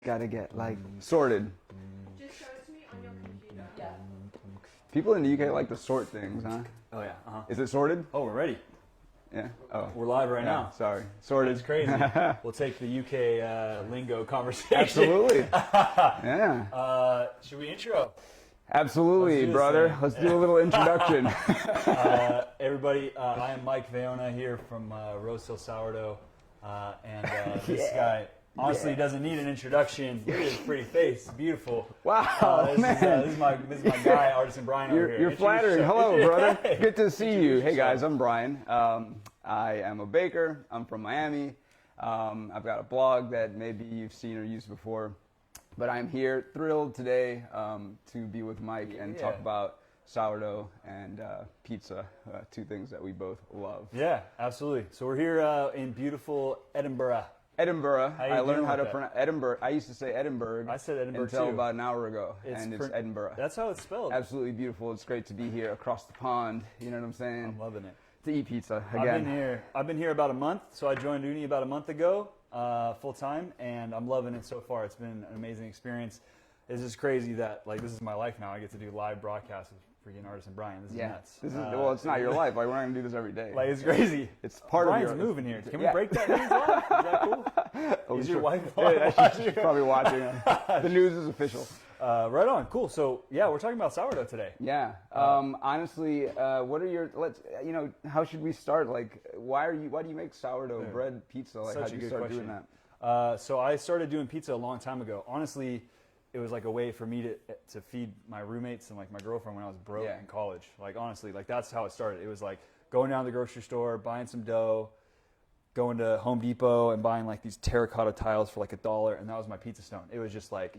Gotta get like sorted. Just show it to me on your computer. Yeah. People in the UK like to sort things, huh? Oh yeah. Is it sorted? Oh, we're ready. Yeah. Oh, We're live right yeah, now. Sorry, sorted. It's crazy. We'll take the UK lingo conversation. Absolutely. Yeah. Should we intro? Absolutely, Let's do this brother. thing. Let's do a little introduction. Everybody, I am Mike Veona here from Rosehill Sourdough, and this guy honestly doesn't need an introduction. Look at his pretty face, beautiful. Wow, man. This is my guy, Artisan Bryan over here. You're flattering. Hello, brother. Good to see you. Hey, yourself. guys, I'm Bryan. I am a baker. I'm from Miami. I've got a blog that maybe you've seen or used before. But I'm here, thrilled today to be with Mike and talk about sourdough and pizza, two things that we both love. Yeah, absolutely. So we're here in beautiful Edinburgh. Edinburgh. How you I learned doing how to with that? pronounce Edinburgh. I used to say Edinburgh. I said Edinburgh until too. about an hour ago, and it's Edinburgh. That's how it's spelled. Absolutely beautiful. It's great to be here across the pond. You know what I'm saying? I'm loving it. To eat pizza again. I've been here about a month, so I joined Ooni about a month ago, full time, and I'm loving it so far. It's been an amazing experience. It's just crazy that this is my life now. I get to do live broadcasts with freaking Artisan Bryan. This is nuts. This is well, it's not your life. Like we're not gonna do this every day. It's crazy. It's part Bryan's of your moving here. Can we break that news off? Is that cool? Oh, Is your sure. wife She's probably watching. The news is official. Right on. Cool. So yeah, we're talking about sourdough today. Yeah. Honestly, what are your how should we start? Like, why do you make sourdough bread pizza? Like, how Such did a you good start question. doing that? So I started doing pizza a long time ago. Honestly, it was like a way for me to feed my roommates and like my girlfriend when I was broke in college. Like honestly, that's how it started. It was like going down to the grocery store, buying some dough, going to Home Depot and buying like these terracotta tiles for like $1, and that was my pizza stone. It was just like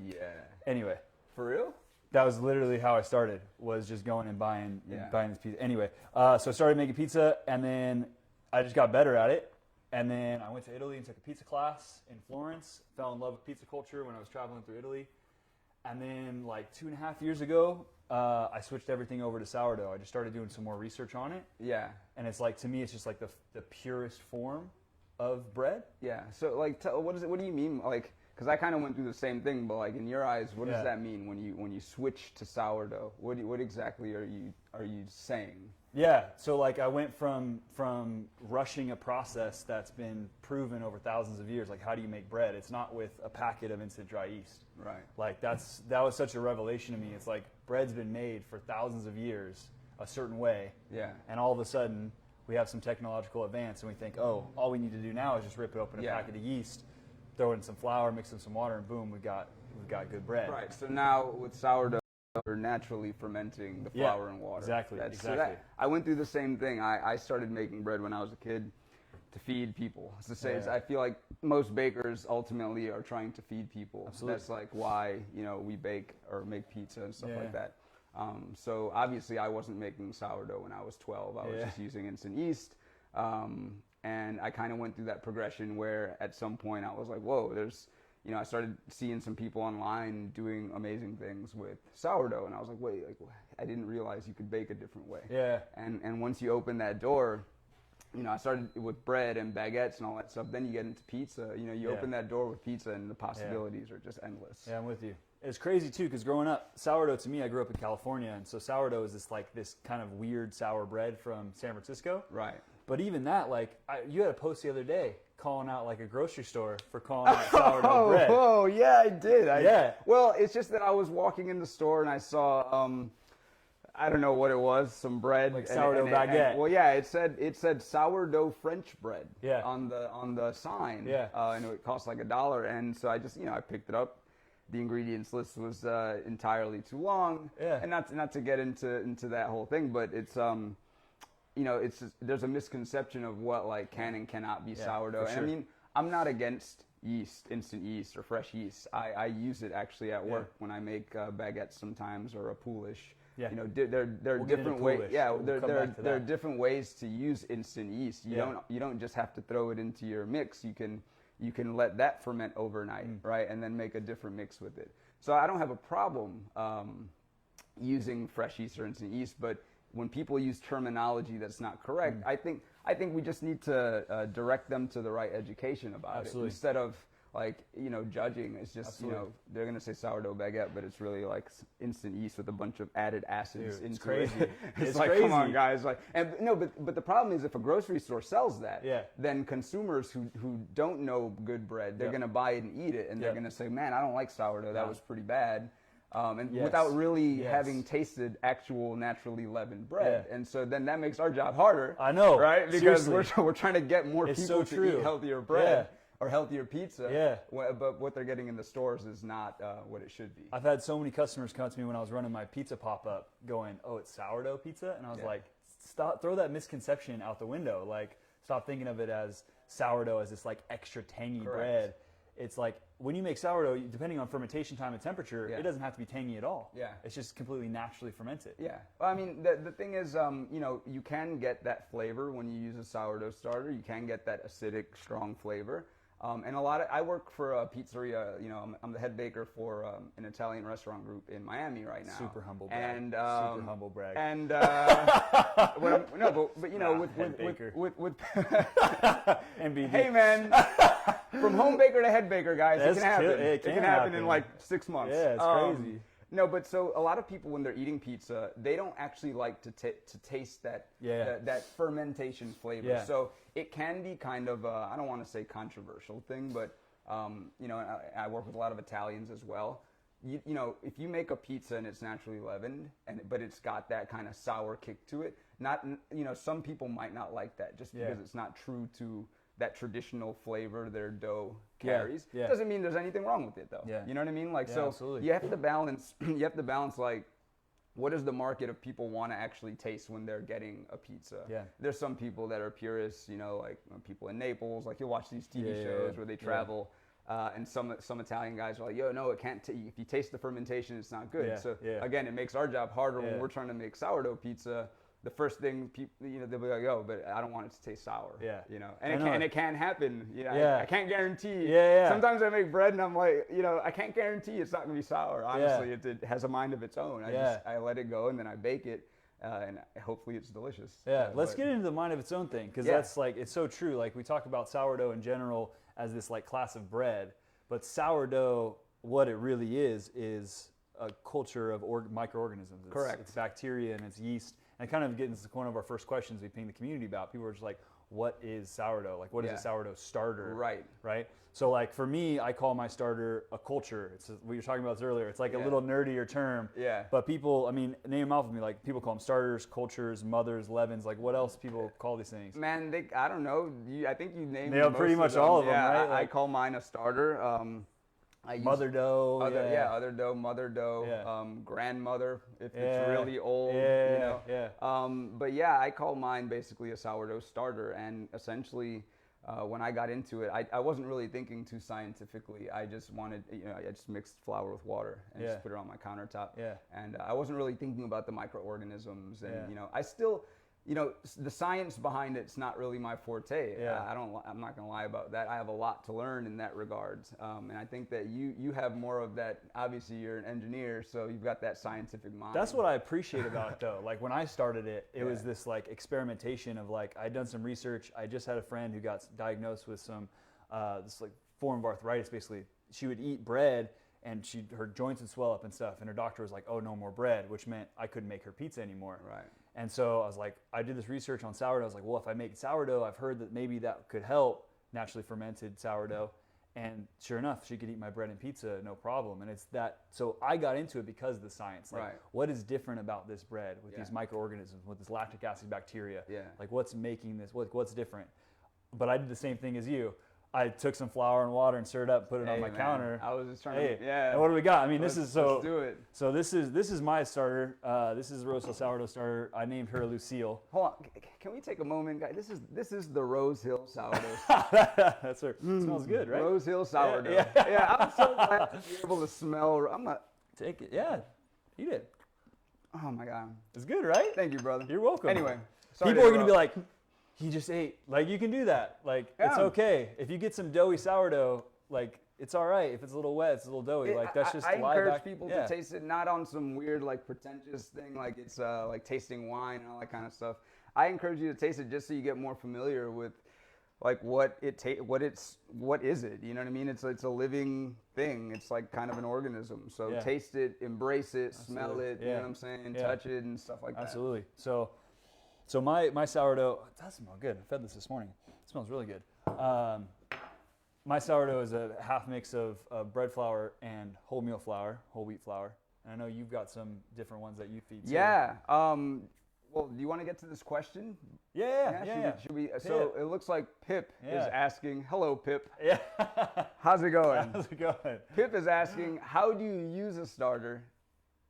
Anyway, For real? that was literally how I started. Was just going and buying this pizza. Anyway, so I started making pizza, and then I just got better at it. And then I went to Italy and took a pizza class in Florence. Fell in love with pizza culture when I was traveling through Italy. And then like 2.5 years ago, I switched everything over to sourdough. I just started doing some more research on it. Yeah. And it's like, to me, it's just like the purest form of bread. Yeah. So like, what do you mean? Like, because I kind of went through the same thing, but like in your eyes, what does that mean when you switch to sourdough? What exactly are you saying? Yeah, so like I went from rushing a process that's been proven over thousands of years. Like, how do you make bread? It's not with a packet of instant dry yeast. Right. Like that was such a revelation to me. It's like bread's been made for thousands of years a certain way. Yeah. And all of a sudden we have some technological advance and we think, oh, all we need to do now is just rip it open a packet of yeast, throw in some flour, mix in some water, and boom, we've got good bread. Right. So now with sourdough, we're naturally fermenting the flour and water. Exactly. So I went through the same thing. I started making bread when I was a kid to feed people. It's the same. I feel like most bakers ultimately are trying to feed people. Absolutely. That's like why we bake or make pizza and stuff like that. So obviously I wasn't making sourdough when I was 12. I was just using instant yeast. And I kind of went through that progression where at some point I was like, whoa, I started seeing some people online doing amazing things with sourdough, and I was like, wait, I didn't realize you could bake a different way. Yeah. And once you open that door, I started with bread and baguettes and all that stuff. Then you get into pizza. You open that door with pizza, and the possibilities are just endless. Yeah, I'm with you. It's crazy too, because growing up, sourdough to me, I grew up in California, and so sourdough is this kind of weird sour bread from San Francisco. Right. But even that, you had a post the other day calling out like a grocery store for calling out sourdough bread. Oh, yeah, I did. Yeah. Well, it's just that I was walking in the store and I saw, I don't know what it was, some bread. Like sourdough baguette. Well, yeah, it said sourdough French bread on the sign. Yeah. And it cost like $1. And so I just, I picked it up. The ingredients list was entirely too long. Yeah. And not to get into that whole thing, but it's there's a misconception of what can and cannot be sourdough. Sure. And I mean, I'm not against yeast, instant yeast or fresh yeast. I use it actually at work when I make baguettes sometimes or a poolish. Yeah. There are different ways. Yeah, there are different ways to use instant yeast. You don't just have to throw it into your mix. You can let that ferment overnight, right, and then make a different mix with it. So I don't have a problem using fresh yeast or instant yeast, but when people use terminology that's not correct, I think we just need to direct them to the right education about it instead of like, judging. It's just, Absolutely. they're going to say sourdough baguette, but it's really like instant yeast with a bunch of added acids Dude, it's into crazy. it. It's like, crazy. come on, guys. Like, and no, but the problem is if a grocery store sells that, then consumers who don't know good bread, they're going to buy it and eat it, and they're going to say, man, I don't like sourdough. That was pretty bad. Without really having tasted actual naturally leavened bread. And so then that makes our job harder. I know. Right? Because Seriously. we're trying to get more people to eat healthier bread or healthier pizza. But what they're getting in the stores is not what it should be. I've had so many customers come to me when I was running my pizza pop-up going, oh, it's sourdough pizza? And I was like, stop, throw that misconception out the window. Like, stop thinking of it as sourdough as this like extra tangy bread. It's like when you make sourdough, depending on fermentation time and temperature, it doesn't have to be tangy at all. It's just completely naturally fermented. Well, I mean, the thing is, you can get that flavor when you use a sourdough starter. You can get that acidic, strong flavor. And I work for a pizzeria. I'm the head baker for an Italian restaurant group in Miami right now. Super humble brag. And super humble brag. And with MBD. hey man, from home baker to head baker, guys, it can happen. It can happen in like 6 months. Yeah, it's crazy. No, but so a lot of people when they're eating pizza, they don't actually like to taste that that fermentation flavor. So it can be kind of I don't want to say controversial thing, but I work with a lot of Italians as well. If you make a pizza and it's naturally leavened, but it's got that kind of sour kick to it, some people might not like that just because it's not true to that traditional flavor their dough carries. Doesn't mean there's anything wrong with it though. You know what I mean? Like absolutely. you have to balance like what does the market of people want to actually taste when they're getting a pizza? There's some people that are purists, like people in Naples, like you'll watch these TV shows where they travel and some Italian guys are like, yo, no, it can't. If you taste the fermentation, it's not good. So again, it makes our job harder when we're trying to make sourdough pizza. The first thing people, they'll be like, "Yo, but I don't want it to taste sour." And it can happen. I can't guarantee. Sometimes I make bread and I'm like, I can't guarantee it's not gonna be sour. Honestly, it has a mind of its own. I let it go and then I bake it, and hopefully it's delicious. Let's get into the mind of its own thing because that's like it's so true. Like we talk about sourdough in general as this like class of bread, but sourdough, what it really is a culture of microorganisms. Correct. It's bacteria and it's yeast. And kind of getting to one of our first questions we pinged the community about. People were just like, what is sourdough? Like, what is a sourdough starter? Right? So, like, for me, I call my starter a culture. We were talking about this earlier. It's like a little nerdier term. But people, name them off with me. Like, people call them starters, cultures, mothers, leavens. Like, what else people call these things? Man, I don't know. I think you named pretty much all of them, right? I call mine a starter. Mother dough, other dough, mother dough, grandmother if it's really old, But I call mine basically a sourdough starter, and essentially, when I got into it, I wasn't really thinking too scientifically. I just wanted, I just mixed flour with water and just put it on my countertop, and I wasn't really thinking about the microorganisms, and I still. The science behind it's not really my forte. I'm not gonna lie about that. I have a lot to learn in that regard, and I think that you have more of that. Obviously, you're an engineer, so you've got that scientific mind. That's what I appreciate about it, though. Like when I started it, it was this like experimentation of like I'd done some research. I just had a friend who got diagnosed with some this like form of arthritis. Basically, she would eat bread and her joints would swell up and stuff, and her doctor was like, "Oh, no more bread," which meant I couldn't make her pizza anymore. Right. And so I was like, I did this research on sourdough. I was like, well, if I make sourdough, I've heard that maybe that could help, naturally fermented sourdough. And sure enough, she could eat my bread and pizza, no problem. And it's that, so I got into it because of the science. Like, what is different about this bread with these microorganisms, with this lactic acid bacteria? Like, what's making this, what's different? But I did the same thing as you. I took some flour and water and stirred it up, and put it on my counter. I was just trying to, And what do we got? This is so. Let's do it. So this is my starter. This is the Rosehill sourdough starter. I named her Lucille. Hold on, can we take a moment, guys? This is the Rosehill sourdough. That's her. Smells good, right? Rosehill sourdough. I'm so glad to be able to smell. I'm not. Take it. Yeah, eat it. Oh my God, it's good, right? Thank you, brother. You're welcome. Anyway, people are gonna be like, he just ate. Like, you can do that. Like, it's okay. If you get some doughy sourdough, like, it's all right. If it's a little wet, it's a little doughy. Like, that's just I encourage people to taste it not on some weird, like, pretentious thing, like it's like tasting wine and all that kind of stuff. I encourage you to taste it just so you get more familiar with like what is it? You know what I mean? It's a living thing. It's like kind of an organism. So taste it, embrace it, smell it. You know what I'm saying? Touch it and stuff like that. Absolutely. So my sourdough, it does smell good. I fed this morning. It smells really good. My sourdough is a half mix of bread flour and whole wheat flour. And I know you've got some different ones that you feed too. Yeah. Well, do you want to get to this question? Yeah. Should we? So it looks like Pip is asking, hello, Pip. Yeah. How's it going? How's it going? Pip is asking, how do you use a starter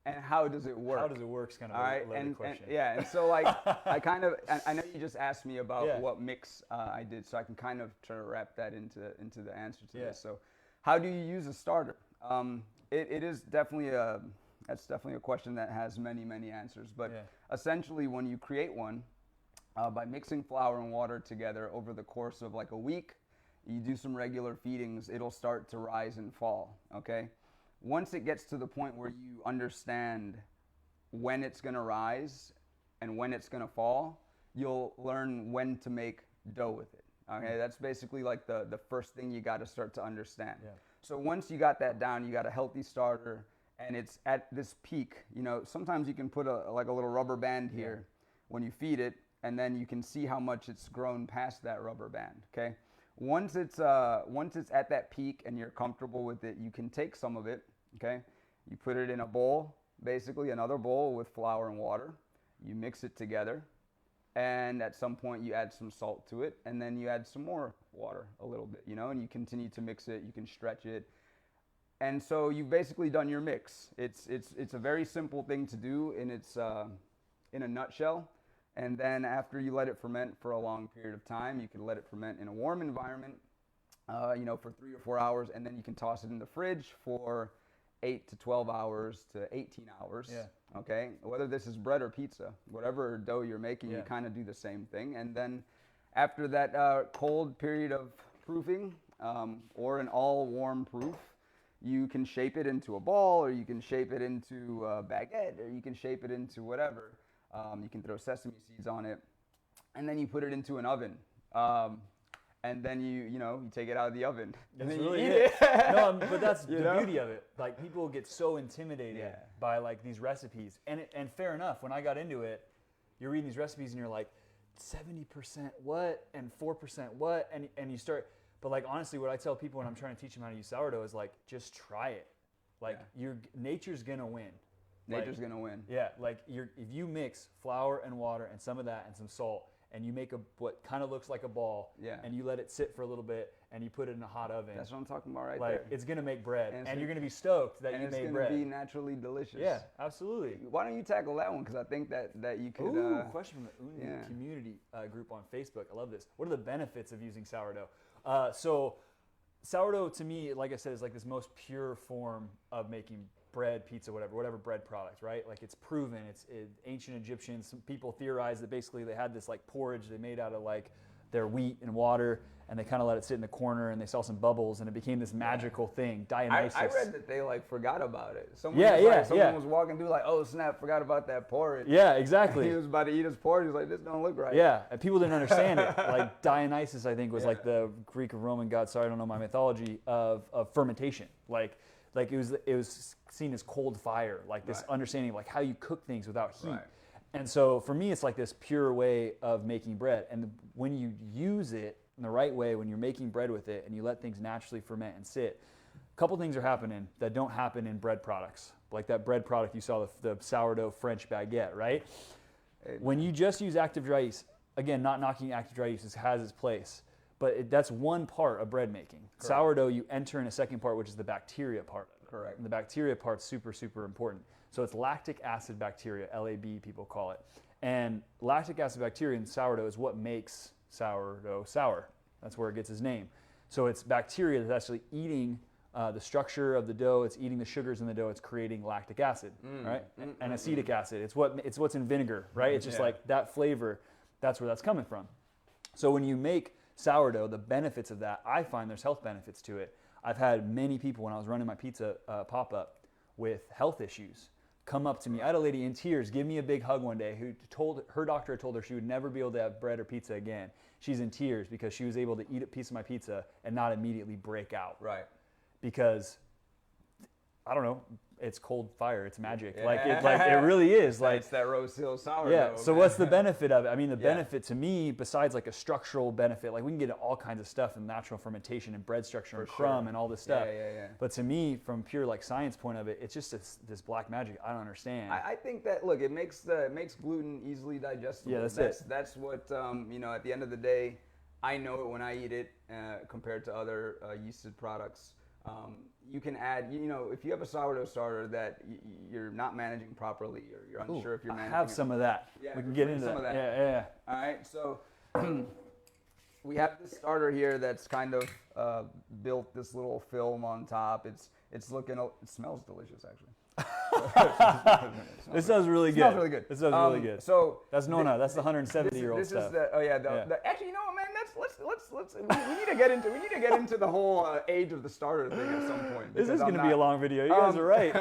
and how does it work? How does it work is kind of a loaded question. And so like, I know you just asked me about what mix I did, so I can kind of try to wrap that into the answer to this. So how do you use a starter? It is definitely that's definitely a question that has many answers, but essentially when you create one, by mixing flour and water together over the course of like a week, you do some regular feedings, it'll start to rise and fall, okay? Once it gets to the point where you understand when it's going to rise and when it's going to fall, you'll learn when to make dough with it, okay? That's basically like the first thing you got to start to understand. So once you got that down, you got a healthy starter, and it's at this peak. You know, sometimes you can put a little rubber band here when you feed it, and then you can see how much it's grown past that rubber band, okay? Once it's at that peak and you're comfortable with it, you can take some of it, okay? You put it in a bowl, basically another bowl with flour and water. You mix it together, and at some point you add some salt to it, and then you add some more water a little bit, you know, and you continue to mix it. You can stretch it. And so you've basically done your mix. It's a very simple thing to do in a nutshell. And then after you let it ferment for a long period of time, you can let it ferment in a warm environment, you know, for 3 or 4 hours, and then you can toss it in the fridge for 8 to 12 hours to 18 hours. Okay, whether this is bread or pizza, whatever dough you're making, you kind of do the same thing. And then after that cold period of proofing, or an all warm proof, you can shape it into a ball, or you can shape it into a baguette, or you can shape it into whatever. You can throw sesame seeds on it, and then you put it into an oven. And then you take it out of the oven. And That's then really you eat it. No, but that's the beauty of it. Like, people get so intimidated by like these recipes, and fair enough. When I got into it, you're reading these recipes and you're like, 70% what and 4% what, and you start. But like, honestly, what I tell people when I'm trying to teach them how to use sourdough is like, just try it. Like, nature's gonna win. Nature's gonna win. Yeah, like if you mix flour and water and some of that and some salt, and you make what kind of looks like a ball, and you let it sit for a little bit, and you put it in a hot oven. That's what I'm talking about right there. there. It's gonna make bread, and you're gonna be stoked that you made bread. And it's gonna be naturally delicious. Yeah, absolutely. Why don't you tackle that one? Because I think that you could. Ooh, question from the Ooni community group on Facebook. I love this. What are the benefits of using sourdough? So sourdough, to me, like I said, is like this most pure form of making bread, pizza, whatever bread product, right? Like, it's proven. Ancient Egyptians, some people theorize that basically they had this like porridge they made out of like their wheat and water, and they kind of let it sit in the corner, and they saw some bubbles, and it became this magical thing. Dionysus. I read that they like forgot about it. Someone was walking through like, oh snap, forgot about that porridge. Yeah, exactly. He was about to eat his porridge. He was like, this don't look right. Yeah, and people didn't understand it. Like, Dionysus, I think, was like the Greek or Roman god. Sorry, I don't know my mythology of fermentation. Like it was seen as cold fire, like this understanding of like how you cook things without heat. And so for me, it's like this pure way of making bread. And when you use it in the right way, when you're making bread with it and you let things naturally ferment and sit, a couple things are happening that don't happen in bread products. Like that bread product you saw, the sourdough French baguette, right? When you just use active dry yeast, again, not knocking active dry yeast, has its place, but that's one part of bread making. Correct. Sourdough, you enter in a second part, which is the bacteria part. Correct. And the bacteria part's super, super important. So it's lactic acid bacteria, LAB people call it. And lactic acid bacteria in sourdough is what makes sourdough sour. That's where it gets its name. So it's bacteria that's actually eating the structure of the dough. It's eating the sugars in the dough. It's creating lactic acid, right? And acetic acid. It's what's in vinegar, right? It's just like that flavor. That's where that's coming from. So when you make sourdough, the benefits of that, I find there's health benefits to it. I've had many people when I was running my pizza pop-up with health issues come up to me. I had a lady in tears give me a big hug one day who told her doctor had told her she would never be able to have bread or pizza again. She's in tears because she was able to eat a piece of my pizza and not immediately break out. Right. Because I don't know, it's cold fire, it's magic. Like it really is. Like it's that Rosehill sourdough. Yeah. So what's the benefit of it? I mean, the benefit to me, besides like a structural benefit, like we can get into all kinds of stuff in natural fermentation and bread structure and crumb and all this stuff. Yeah. But to me, from pure like science point of it, it's just this black magic I don't understand. I think that look, it makes gluten easily digestible. Yeah, that's That's what you know. At the end of the day, I know it when I eat it compared to other yeasted products. You can add, you know, if you have a sourdough starter that you're not managing properly, or you're unsure if you're managing. I have some of that. Yeah, we can get into some of that. Yeah. All right, so we have this starter here that's kind of built this little film on top. It's looking, it smells delicious actually. This sounds really good. It smells really good. This sounds really good. So that's Nona. That's the 170-year-old stuff. Actually, you know what, man? Let's we need to get into the whole age of the starter thing at some point. This is going to be a long video. You guys are right.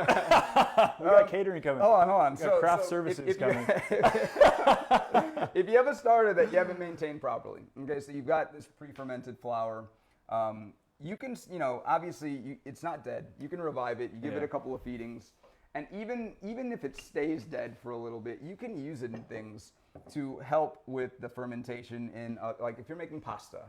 We got catering coming. Hold on. We got craft services coming. If you have a starter that you haven't maintained properly, okay, so you've got this pre-fermented flour. You can, you know, obviously it's not dead. You can revive it. You give it a couple of feedings, and even if it stays dead for a little bit, you can use it in things to help with the fermentation. In like if you're making pasta,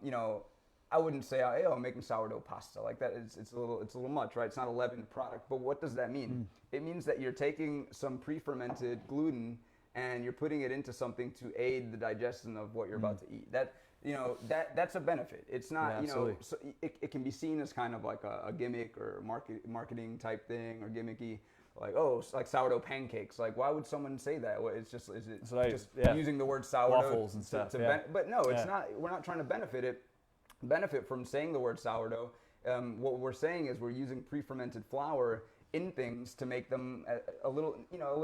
you know, I wouldn't say, hey, I'm making sourdough pasta like that. It's a little much, right? It's not a leavened product. But what does that mean? It means that you're taking some pre-fermented gluten and you're putting it into something to aid the digestion of what you're about to eat. You know, that's a benefit. It's not, you know, so it can be seen as kind of like a gimmick or marketing type thing or gimmicky, like, oh, it's like sourdough pancakes. Like, why would someone say that? Well, it's just using the word sourdough waffles and stuff. But no, it's not. We're not trying to benefit from saying the word sourdough. What we're saying is we're using pre-fermented flour in things to make them a little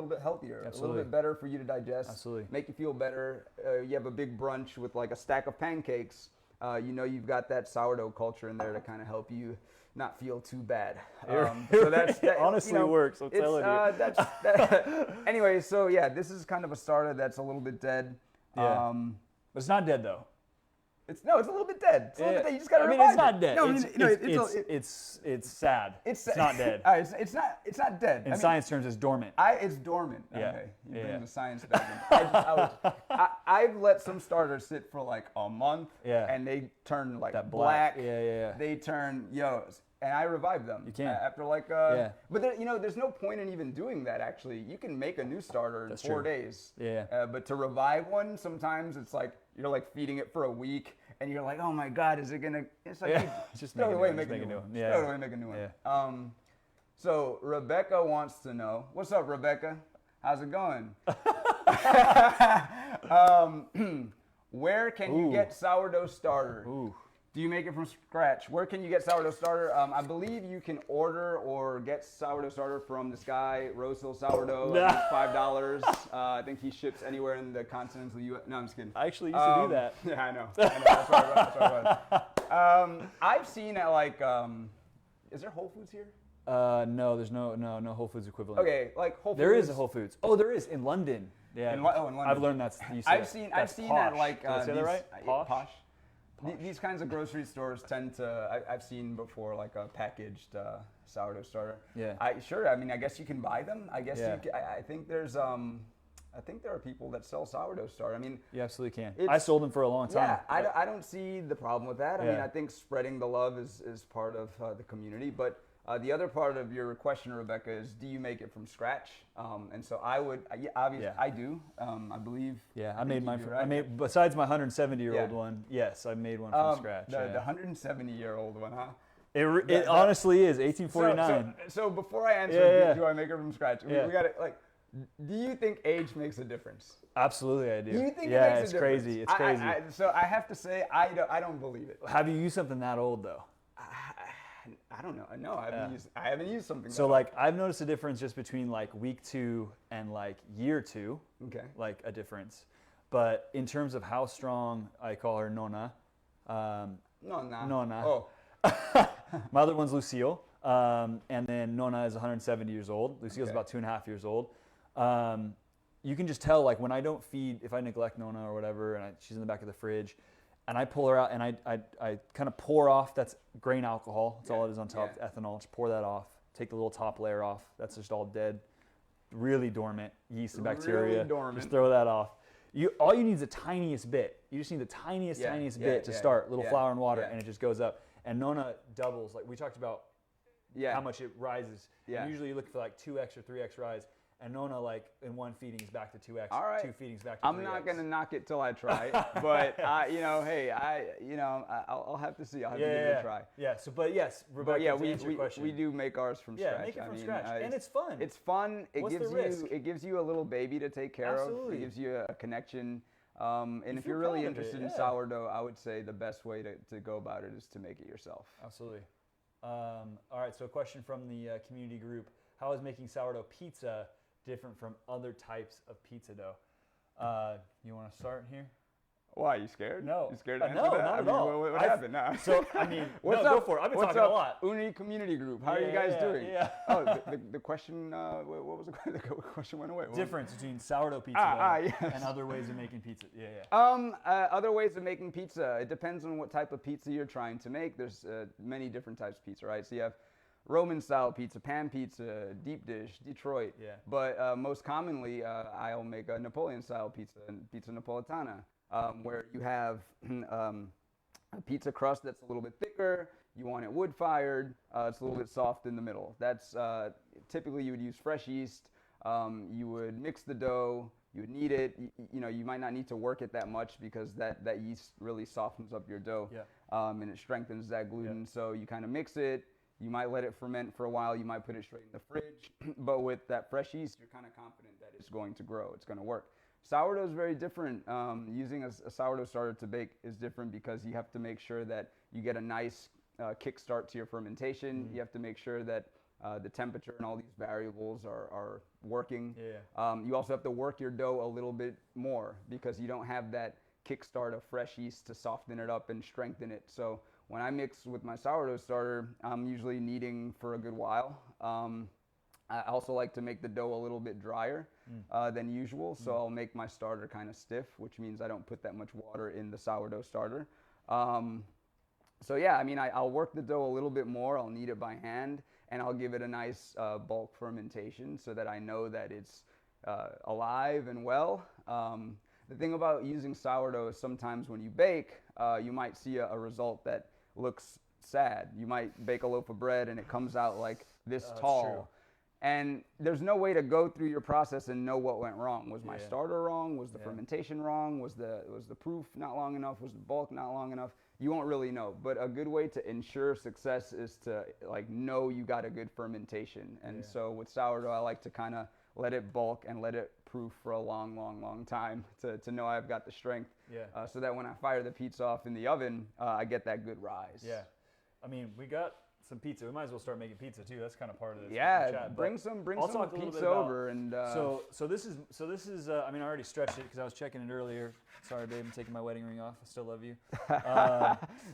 bit healthier, a little bit better for you to digest, make you feel better. You have a big brunch with like a stack of pancakes. You know, you've got that sourdough culture in there to kind of help you not feel too bad. So that honestly, you know, works. I'm telling you. Anyway, so yeah, this is kind of a starter that's a little bit dead. Yeah. But it's not dead though. It's a little bit dead. It's a little bit dead. You just gotta revive it's not dead. No, it's sad. It's not dead. It's not dead. In science terms, it's dormant. It's dormant. Okay. You bring the science back in. I've let some starters sit for like a month, and they turn like that black. Yeah. They turn and I revive them. You can after like but there, you know, there's no point in even doing that. Actually, you can make a new starter in 4 days. Yeah. But to revive one, sometimes it's like you're like feeding it for a week, and you're like, oh my God, is it gonna? It's like just throw it away, make a a new one. Yeah. Throw it away, make a new one. So Rebecca wants to know, what's up, Rebecca? How's it going? Where can you get sourdough starter? Do you make it from scratch? Where can you get sourdough starter? I believe you can order or get sourdough starter from this guy, Rosehill Sourdough. I think it's $5. I think he ships anywhere in the continental U.S. No, I'm just kidding. I actually used to do that. Yeah, I know. That's what I was. I've seen at like, is there Whole Foods here? No, there's no Whole Foods equivalent. Okay, like Whole Foods. There is a Whole Foods. Oh, there is in London. Yeah. In London. I've learned that's. I've seen at like. Did I say that right? Posh. These kinds of grocery stores tend to. I've seen before like a packaged sourdough starter. Yeah. I mean, I guess you can buy them. I guess you can, I think there's I think there are people that sell sourdough starter. I mean, you absolutely can. I sold them for a long time. Yeah, I don't see the problem with that. I mean, I think spreading the love is part of the community. But the other part of your question, Rebecca, is do you make it from scratch? And so I would, obviously, I do. I believe. Yeah, I made mine. I made besides my 170-year-old one. Yes, I made one from scratch. The 170-year-old one, huh? It honestly is 1849. So before I answer, do I make it from scratch? We got to like. Do you think age makes a difference? Absolutely, I do. Do you think it makes a difference? It's crazy. It's crazy. So I have to say, I don't believe it. Have you used something that old though? I don't know. No, I haven't used something. So like I've noticed a difference just between like week 2 and like year 2. Okay. Like a difference, but in terms of how strong, I call her Nona. Nona. Nona. Oh. My other one's Lucille. And then Nona is 170 years old. Lucille's about 2.5 years old. You can just tell, like, when I don't feed, if I neglect Nona or whatever, and she's in the back of the fridge, and I pull her out and I kind of pour off, that's grain alcohol. That's all it is on top, ethanol. Just pour that off. Take the little top layer off. That's just all dead, really dormant yeast and bacteria. Really dormant. Just throw that off. All you need is the tiniest bit. You just need the tiniest bit to start. Little flour and water, and it just goes up. And Nona doubles. Like we talked about how much it rises. Yeah. And usually you look for like 2x or 3x rise. And Nona, like, in one feeding is back to 2x. All right. 2 feedings back to 3x. I'm not going to knock it till I try, but, hey, I'll have to see. I'll have to give it a try. Yeah, so, but yes, Rebecca, to answer your question. We do make ours from scratch. Yeah, make it from scratch. And it's fun. It's fun. What's the risk? It gives you a little baby to take care of. It gives you a connection. And if you're really interested in sourdough, I would say the best way to go about it is to make it yourself. Absolutely. All right, so a question from the community group. How is making sourdough pizza different from other types of pizza dough? You want to start here? Why, you scared? No. You scared to answer no, that? not at all. What happened? Nah. So, I mean, what's no, up? Go for it. I've been What's talking up, a lot. Ooni community group. How are you guys doing? Yeah. Oh, the question, what was the question? The question went away. Difference between sourdough pizza yes. and other ways of making pizza. Other ways of making pizza. It depends on what type of pizza you're trying to make. There's many different types of pizza, right? So you have Roman style pizza, pan pizza, deep dish, Detroit. Yeah. But most commonly, I'll make a Napoleon style pizza, pizza Napoletana, where you have a pizza crust that's a little bit thicker. You want it wood fired. It's a little bit soft in the middle. That's typically you would use fresh yeast. You would mix the dough. You would knead it. You might not need to work it that much because that yeast really softens up your dough, and it strengthens that gluten. Yeah. So you kind of mix it. You might let it ferment for a while. You might put it straight in the fridge. But with that fresh yeast, you're kind of confident that it's going to grow. It's going to work. Sourdough is very different. Using a sourdough starter to bake is different because you have to make sure that you get a nice kickstart to your fermentation. You have to make sure that the temperature and all these variables are working. You also have to work your dough a little bit more because you don't have that kickstart of fresh yeast to soften it up and strengthen it. So when I mix with my sourdough starter, I'm usually kneading for a good while. I also like to make the dough a little bit drier than usual, so I'll make my starter kind of stiff, which means I don't put that much water in the sourdough starter. So yeah, I mean, I'll work the dough a little bit more. I'll knead it by hand, and I'll give it a nice bulk fermentation so that I know that it's alive and well. The thing about using sourdough is sometimes when you bake, you might see a result that looks sad. You might bake a loaf of bread and it comes out like this tall. True. And there's no way to go through your process and know what went wrong. Was my starter wrong? Was the fermentation wrong? Was the proof not long enough? Was the bulk not long enough? You won't really know. But a good way to ensure success is to know you got a good fermentation. And so with sourdough, I like to kind of let it bulk and let it proof for a long time to know I've got the strength. So that when I fire the pizza off in the oven, I get that good rise. Yeah. I mean, we got some pizza. We might as well start making pizza too. That's kind of part of this. Yeah, chat. bring some pizza over and. So this is. I mean, I already stretched it because I was checking it earlier. Sorry, babe, I'm taking my wedding ring off. I still love you.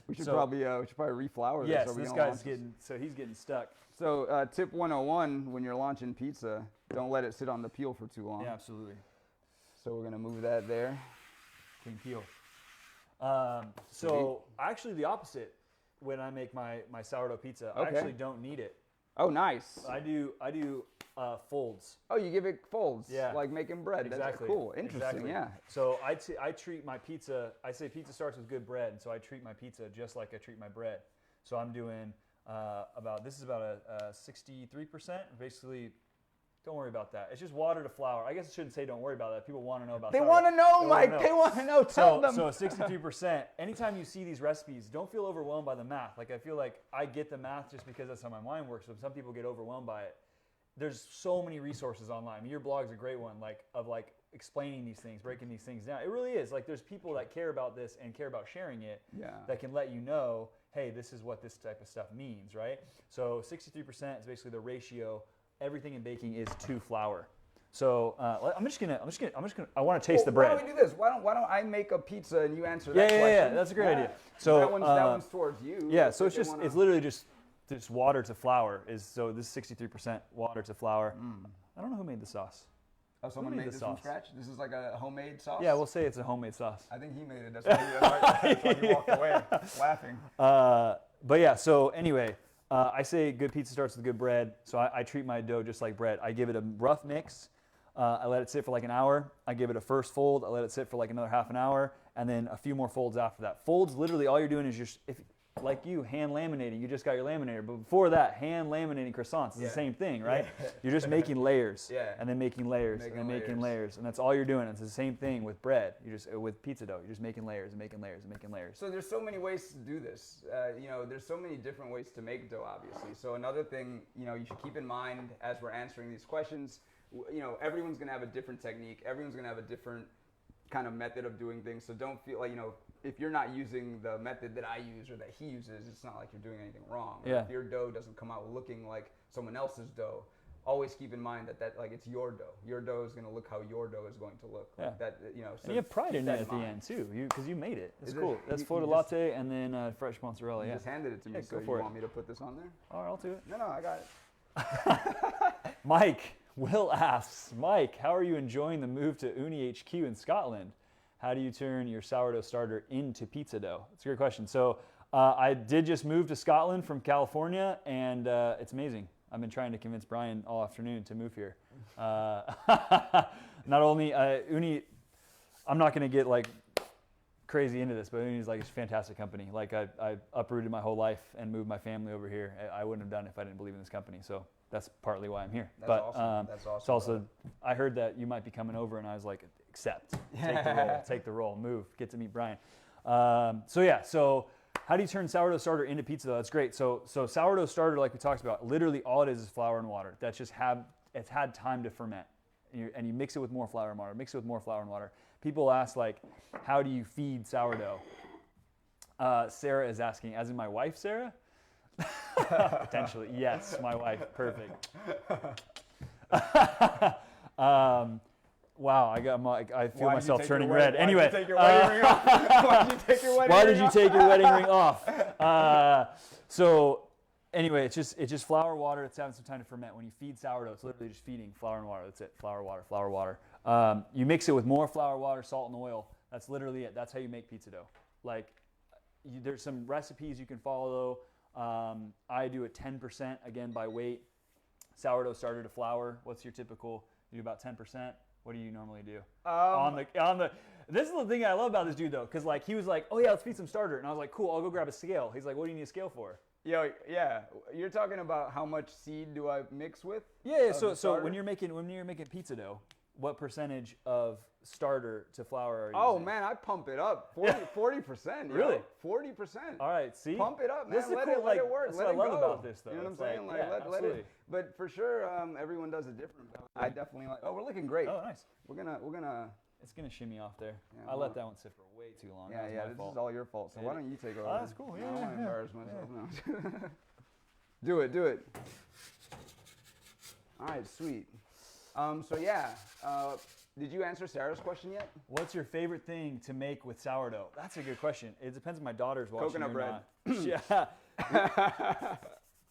We should probably reflour this. Yes, so this guy's he's getting stuck. So tip 101: when you're launching pizza, don't let it sit on the peel for too long. Yeah, absolutely. So we're gonna move that there. Clean peel. So actually the opposite. When I make my sourdough pizza, I actually don't knead it. Oh, nice. I do folds. Oh, you give it folds. Yeah. Like making bread. Exactly. That's cool. Interesting. Exactly. Yeah. So I treat my pizza. I say pizza starts with good bread, so I treat my pizza just like I treat my bread. So I'm doing about a 63%. Basically, don't worry about that. It's just water to flour. I guess I shouldn't say don't worry about that. People want to know about. They want to know, Mike. They want to know. Tell them. So 63%. Anytime you see these recipes, don't feel overwhelmed by the math. Like I feel like I get the math just because that's how my mind works. So some people get overwhelmed by it. There's so many resources online. I mean, your blog's a great one, of explaining these things, breaking these things down. It really is. Like there's people that care about this and care about sharing it. That can let you know, hey, this is what this type of stuff means, right? So 63% is basically the ratio. Everything in baking is to flour. So I'm just gonna. I want to taste the bread. Why don't we do this? Why don't I make a pizza and you answer that question? Yeah, that's a great idea. So that one's towards you. Yeah, so it's literally just this water to flour is, so this is 63% water to flour. I don't know who made the sauce. Oh, someone made this from scratch? This is like a homemade sauce? Yeah, we'll say it's a homemade sauce. I think he made it. That's why he walked away laughing. But yeah, so anyway, I say good pizza starts with good bread. So I treat my dough just like bread. I give it a rough mix. I let it sit for like an hour. I give it a first fold. I let it sit for like another half an hour, and then a few more folds after that. Folds, literally all you're doing is just, like you, hand laminating. You just got your laminator. But before that, hand laminating croissants is the same thing, right? Yeah. You're just making layers, and then making layers, and then making layers. And that's all you're doing. It's the same thing with bread. You just, with pizza dough, you're just making layers and making layers and making layers. So there's so many ways to do this. There's so many different ways to make dough, obviously. So another thing, you should keep in mind as we're answering these questions, everyone's going to have a different technique. Everyone's going to have a different kind of method of doing things. So don't feel like, if you're not using the method that I use or that he uses, it's not like you're doing anything wrong. Yeah. If your dough doesn't come out looking like someone else's dough, always keep in mind that like it's your dough. Your dough is going to look how your dough is going to look. Yeah. Like that, So and you have pride in it at the end too, because you made it. It's cool. That's Florida latte and then fresh mozzarella. You just handed it to me, so you want me to put this on there? All right, I'll do it. No, I got it. Mike, Will asks, Mike, how are you enjoying the move to Ooni HQ in Scotland? How do you turn your sourdough starter into pizza dough? It's a great question. So I did just move to Scotland from California, and it's amazing. I've been trying to convince Bryan all afternoon to move here. Not only Ooni, I'm not going to get like crazy into this, but Ooni is like a fantastic company. Like I uprooted my whole life and moved my family over here. I wouldn't have done it if I didn't believe in this company. So that's partly why I'm here. That's awesome. That's awesome. It's also, I heard that you might be coming over, and I was like, accept, take the role, move, get to meet Bryan. So how do you turn sourdough starter into pizza dough? That's great. So sourdough starter, like we talked about, literally all it is flour and water. That's just it's had time to ferment. And you mix it with more flour and water, mix it with more flour and water. People ask, like, how do you feed sourdough? Sarah is asking, as in my wife, Sarah? Potentially, yes, my wife, perfect. Wow, I feel myself turning red. Anyway, why did you take your wedding ring off? Why did you take your wedding why ring did you off? take your wedding ring off? So anyway, it's just flour, water. It's having some time to ferment. When you feed sourdough, it's literally just feeding flour and water. That's it, flour, water, flour, water. You mix it with more flour, water, salt, and oil. That's literally it. That's how you make pizza dough. Like, there's some recipes you can follow. I do it 10% again by weight. Sourdough starter to flour. What's your typical? You do about 10%. What do you normally do? This is the thing I love about this dude though, because like he was like, oh yeah, let's feed some starter, and I was like, cool, I'll go grab a scale. He's like, what do you need a scale for? Yeah, you're talking about how much seed do I mix with? Yeah. So when you're making pizza dough, what percentage of starter to flour are you using? Man, I pump it up 40%. Really? 40%. All right, see? Pump it up, man. This is let cool, it work. That's let what it I love go. about this, though. You know what It's I'm saying? like, Let it. But for sure, everyone does it different. I definitely like. Oh, we're looking great. Oh, nice. We're gonna. It's gonna shimmy off there. Yeah, I let that one sit for way too long. Yeah. This is all your fault. So why don't you take over? Oh, that's cool. Yeah, I don't want to embarrass myself. No. Do it. All right, sweet. Did you answer Sarah's question yet? What's your favorite thing to make with sourdough? That's a good question. It depends if my daughter's watching. Coconut bread. Yeah.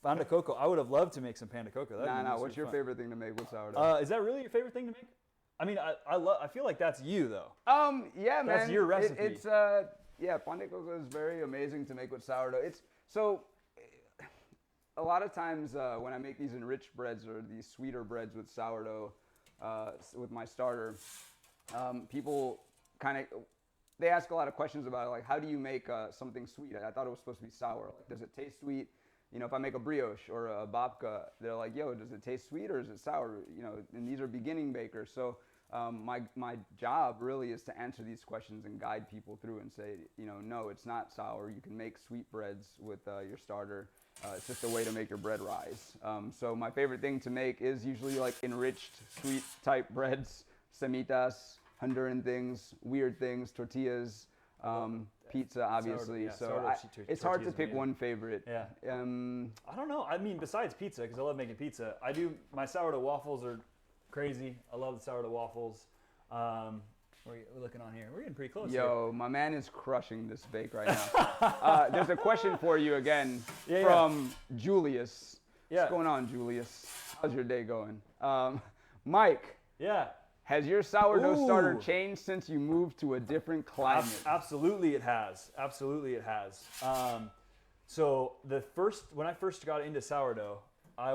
Panda cocoa. I would have loved to make some panda cocoa. Nah. What's your favorite thing to make with sourdough? Is that really your favorite thing to make? I mean, I feel like that's you though. Yeah, man. That's your recipe. It's panda cocoa is very amazing to make with sourdough. A lot of times when I make these enriched breads or these sweeter breads with sourdough, with my starter, people they ask a lot of questions about it, like how do you make something sweet? I thought it was supposed to be sour. Like, does it taste sweet? If I make a brioche or a babka, they're like, yo, does it taste sweet or is it sour? And these are beginning bakers. So my job really is to answer these questions and guide people through and say, no, it's not sour. You can make sweet breads with your starter. It's just a way to make your bread rise. So my favorite thing to make is usually like enriched sweet type breads, semitas, Honduran things, weird things, tortillas, pizza, obviously. It's hard to pick one favorite. Yeah. I don't know. I mean, besides pizza, because I love making pizza, my sourdough waffles are crazy. I love the sourdough waffles. We're looking on here. We're getting pretty close. Yo, my man is crushing this bake right now. There's a question for you again from Julius. Yeah. What's going on, Julius? How's your day going? Mike. Yeah. Has your sourdough starter changed since you moved to a different climate? Absolutely, it has. Absolutely, it has. So when I first got into sourdough, I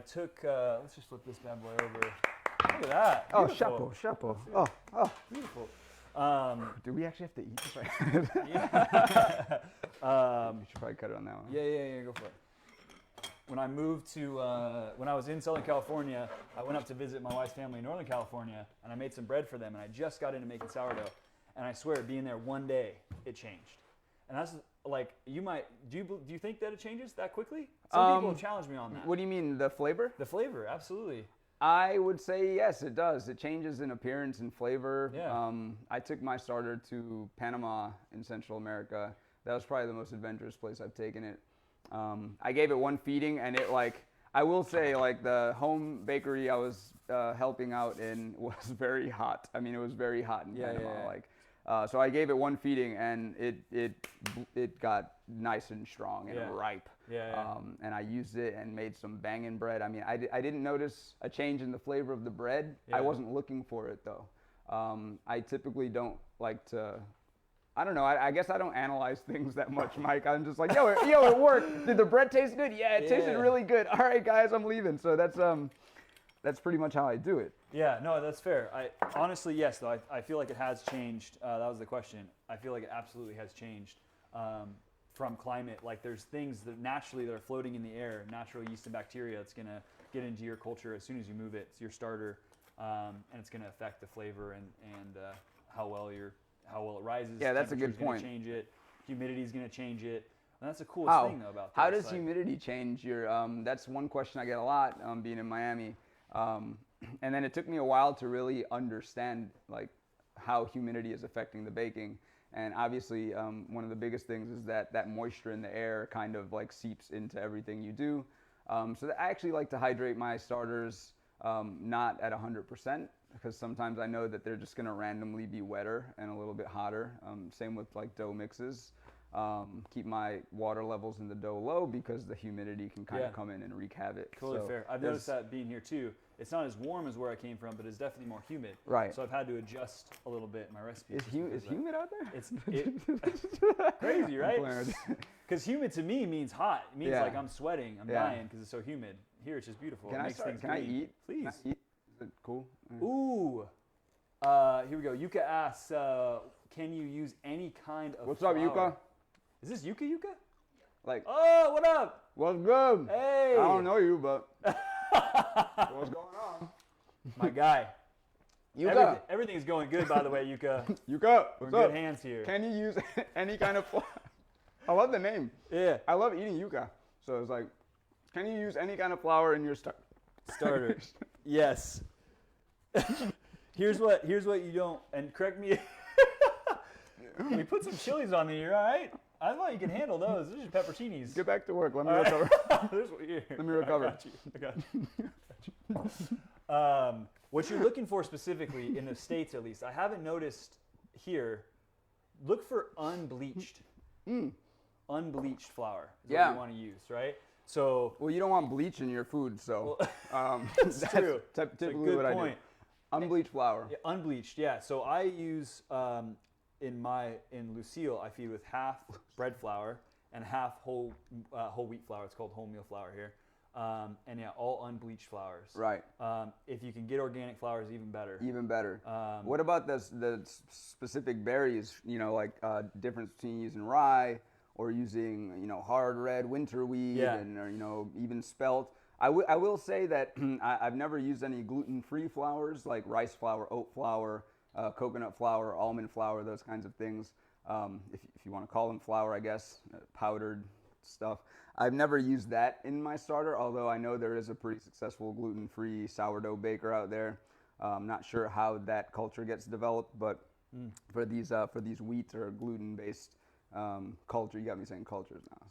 took. Let's just flip this bad boy over. Look at that. Oh, Beautiful. chapeau. Oh, Beautiful. do we actually have to eat this right? Yeah. We should probably cut it on that one. Yeah. Go for it. When I moved to, when I was in Southern California, I went up to visit my wife's family in Northern California, and I made some bread for them, and I just got into making sourdough. And I swear, being there one day, it changed. And that's like, do you think that it changes that quickly? Some people have challenged me on that. What do you mean, the flavor? The flavor, absolutely. I would say yes, it does. It changes in appearance and flavor. Yeah. I took my starter to Panama in Central America. That was probably the most adventurous place I've taken it. I gave it one feeding, and I will say, like, the home bakery I was helping out in was very hot. I mean, it was very hot in Panama. Yeah. Like, so I gave it one feeding, and it got nice and strong and ripe. Yeah. And I used it and made some banging bread. I mean, I didn't notice a change in the flavor of the bread. Yeah. I wasn't looking for it, though. I typically don't like to... I don't know. I guess I don't analyze things that much, Mike. I'm just like, yo, it worked. Did the bread taste good? Yeah, it tasted really good. All right, guys, I'm leaving. So that's pretty much how I do it. Yeah, no, that's fair. Honestly, yes, though. I feel like it has changed. That was the question. I feel like it absolutely has changed from climate. Like, there's things that naturally that are floating in the air, natural yeast and bacteria. It's gonna get into your culture as soon as you move it. It's your starter, and it's gonna affect the flavor and how well it rises. Yeah, that's a good point. Change it. Humidity is going to change it. And that's the coolest thing though about this. How does humidity change your? That's one question I get a lot being in Miami. And then it took me a while to really understand like how humidity is affecting the baking. And obviously, one of the biggest things is that moisture in the air kind of like seeps into everything you do. So I actually like to hydrate my starters not at 100%. Because sometimes I know that they're just going to randomly be wetter and a little bit hotter. Same with like dough mixes. Keep my water levels in the dough low because the humidity can kind of come in and wreak havoc. Totally fair. I've noticed that being here too. It's not as warm as where I came from, but it's definitely more humid. Right. So I've had to adjust a little bit in my recipe. Is humid out there? It's crazy, right? Because humid to me means hot. It means like I'm sweating, I'm dying because it's so humid. Here it's just beautiful. Can I eat? Please. Can I eat? Is it cool? Ooh. Here we go. Yuka asks, can you use any kind of What's up, Yuka? Is this Yuka? Like, oh, what up? What's good? Hey. I don't know you, but what's going on? My guy. Yuka. Everything's going good, by the way, Yuka. Yuka, We're in what's up? good hands here. Can you use any kind of flour? I love the name. Yeah. I love eating yuca. So it's like, can you use any kind of flour in your starter? Yes. Here's what you don't, and correct me. We put some chilies on there, all right? I thought you can handle those. Those are pepperoncinis. Get back to work. Let me recover. Let me recover. I got you. What you're looking for specifically in the States, at least, I haven't noticed here. Look for unbleached. Unbleached flour is what you want to use, right? So, well, you don't want bleach in your food, so that's true. Typically what I do. Unbleached flour. Yeah, unbleached, yeah. So I use in Lucille, I feed with half bread flour and half whole wheat flour. It's called wholemeal flour here, and yeah, all unbleached flours. Right. If you can get organic flours, even better. Even better. What about the specific berries? You know, like difference between using rye or using hard red winter wheat or even spelt. I will say that I've never used any gluten-free flours like rice flour, oat flour, coconut flour, almond flour, those kinds of things. If you want to call them flour, I guess, powdered stuff. I've never used that in my starter, although I know there is a pretty successful gluten-free sourdough baker out there. I'm not sure how that culture gets developed, but for these wheat or gluten-based culture, you got me saying cultures now.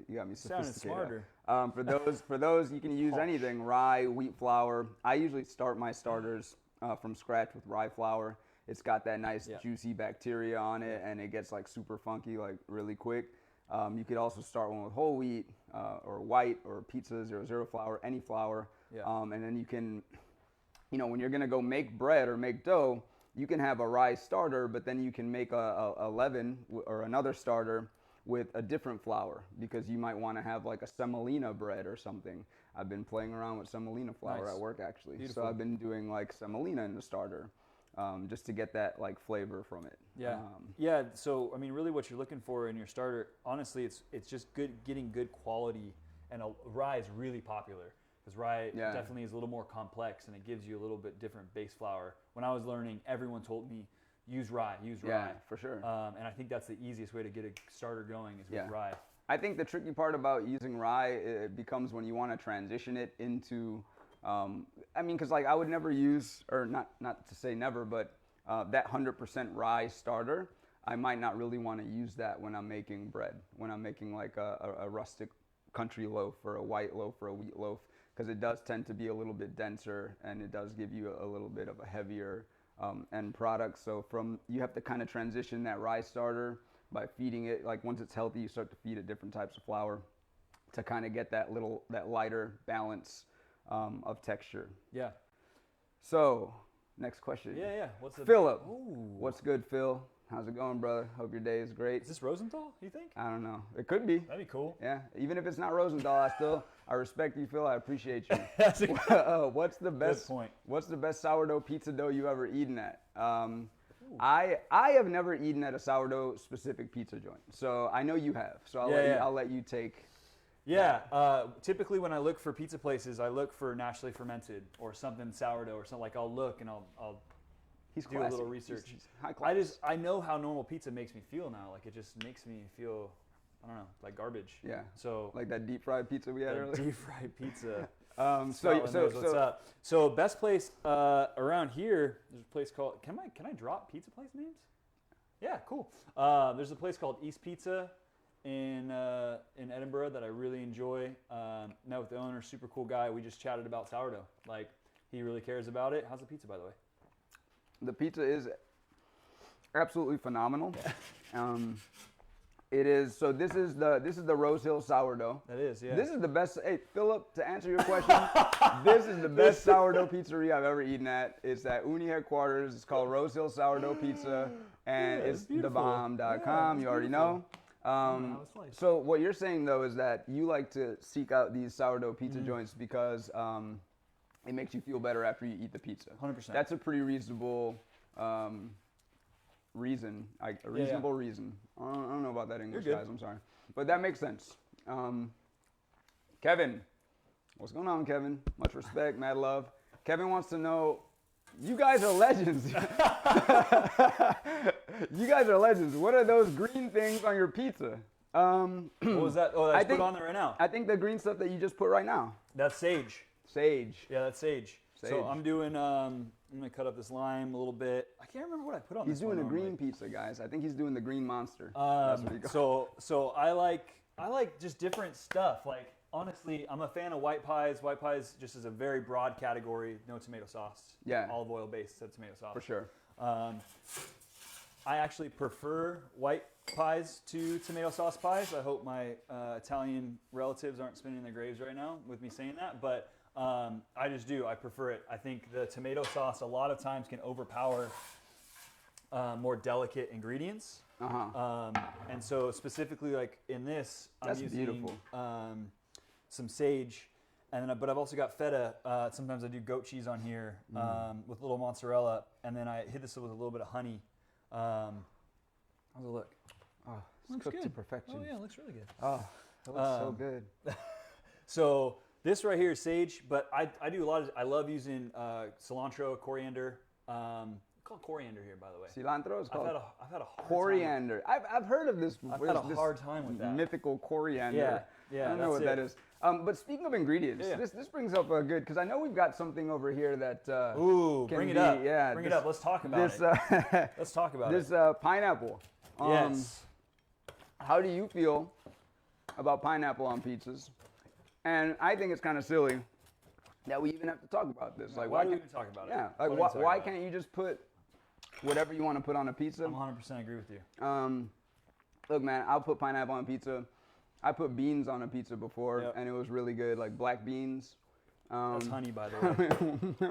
You got me sophisticated. Sounded smarter. For those, you can use anything: rye, wheat flour. I usually start my starters from scratch with rye flour. It's got that nice juicy bacteria on it, and it gets like super funky like really quick. You could also start one with whole wheat or white or pizza 00 flour, any flour. And then you can, when you're gonna go make bread or make dough, you can have a rye starter, but then you can make a leaven or another starter with a different flour, because you might want to have like a semolina bread or something. I've been playing around with semolina flour at work actually. Beautiful. So I've been doing like semolina in the starter. Just to get that like flavor from it. Yeah. So I mean, really, what you're looking for in your starter, honestly, it's just getting good quality. And rye is really popular because rye definitely is a little more complex, and it gives you a little bit different base flour. When I was learning, everyone told me use rye. Yeah, for sure. And I think that's the easiest way to get a starter going is with rye. I think the tricky part about using rye it becomes when you want to transition it into. Because like I would never use, or not to say never, but that 100% rye starter, I might not really want to use that when I'm making bread, when I'm making like a rustic country loaf or a white loaf or a wheat loaf, because it does tend to be a little bit denser and it does give you a little bit of a heavier end product. So you have to kind of transition that rye starter by feeding it, like once it's healthy, you start to feed it different types of flour to kind of get that lighter balance of texture. Yeah. So, next question. Yeah. Philip. What's good, Phil? How's it going, brother? Hope your day is great. Is this Rosenthal, you think? I don't know. It could be. That'd be cool. Yeah. Even if it's not Rosenthal, I respect you, Phil. I appreciate you. That's a what's the best good point. What's the best sourdough pizza dough you've ever eaten at? I have never eaten at a sourdough specific pizza joint. So I know you have. So I'll let you take. Yeah, typically when I look for pizza places, I look for naturally fermented or something sourdough or something. Like I'll look and I'll do a little research. He's high class. I know how normal pizza makes me feel now. Like it just makes me feel, I don't know, like garbage. Yeah. So like that deep fried pizza we had earlier. Deep fried pizza. So best place around here. There's a place called. Can I drop pizza place names? Yeah, cool. There's a place called East Pizza in Edinburgh that I really enjoy. Met with the owner, super cool guy. We just chatted about sourdough. Like he really cares about it. How's the pizza, by the way? The pizza is absolutely phenomenal. It is. So this is the Rosehill sourdough. That is, yeah. This is the best. Hey, Philip, to answer your question, this is the best sourdough pizzeria I've ever eaten at. It's at Ooni headquarters. It's called Rosehill Sourdough Pizza, and it's thebomb.com. You already know. So what you're saying though is that you like to seek out these sourdough pizza joints because it makes you feel better after you eat the pizza. 100%. That's a pretty reasonable reason. Reason. I don't know about that English, guys. I'm sorry, but that makes sense. Kevin, what's going on, Kevin? Much respect, mad love. Kevin wants to know. You guys are legends. You guys are legends. What are those green things on your pizza? What was that? Oh, that's put on there right now. I think the green stuff that you just put right now. That's sage. Sage. Yeah, that's sage. So I'm doing, I'm going to cut up this lime a little bit. I can't remember what I put on He's this doing one a green pizza, guys. I think he's doing the green monster. That's what he got. So I like just different stuff. Like, honestly, I'm a fan of white pies. White pies just is a very broad category. No tomato sauce. Yeah. Olive oil based instead of tomato sauce. For sure. I actually prefer white pies to tomato sauce pies. I hope my Italian relatives aren't spinning their graves right now with me saying that, but I just do. I prefer it. I think the tomato sauce a lot of times can overpower more delicate ingredients. And so specifically like in this, I'm using beautiful. Some sage, but I've also got feta. Sometimes I do goat cheese on here with a little mozzarella, and then I hit this with a little bit of honey. How's it look? Oh, it's cooked to perfection. Oh yeah, it looks really good. Oh, it looks so good. So this right here is sage, but I do a lot of. I love using cilantro, coriander. It's called coriander here, by the way. Cilantro is called. I've had a hard coriander. I've heard of this. I've had a hard time with that. Mythical coriander. Yeah, I don't know what that is. But speaking of ingredients, this brings up a good, because I know we've got something over here that bring it up. Yeah, bring it up. Let's talk about it. Let's talk about this pineapple. Yes. How do you feel about pineapple on pizzas? And I think it's kind of silly that we even have to talk about this. Like, why do we even talk about it? Yeah, like why can't you just put whatever you want to put on a pizza? I'm 100% agree with you. Look, man, I'll put pineapple on pizza. I put beans on a pizza before, and it was really good, like black beans. That's honey, by the way.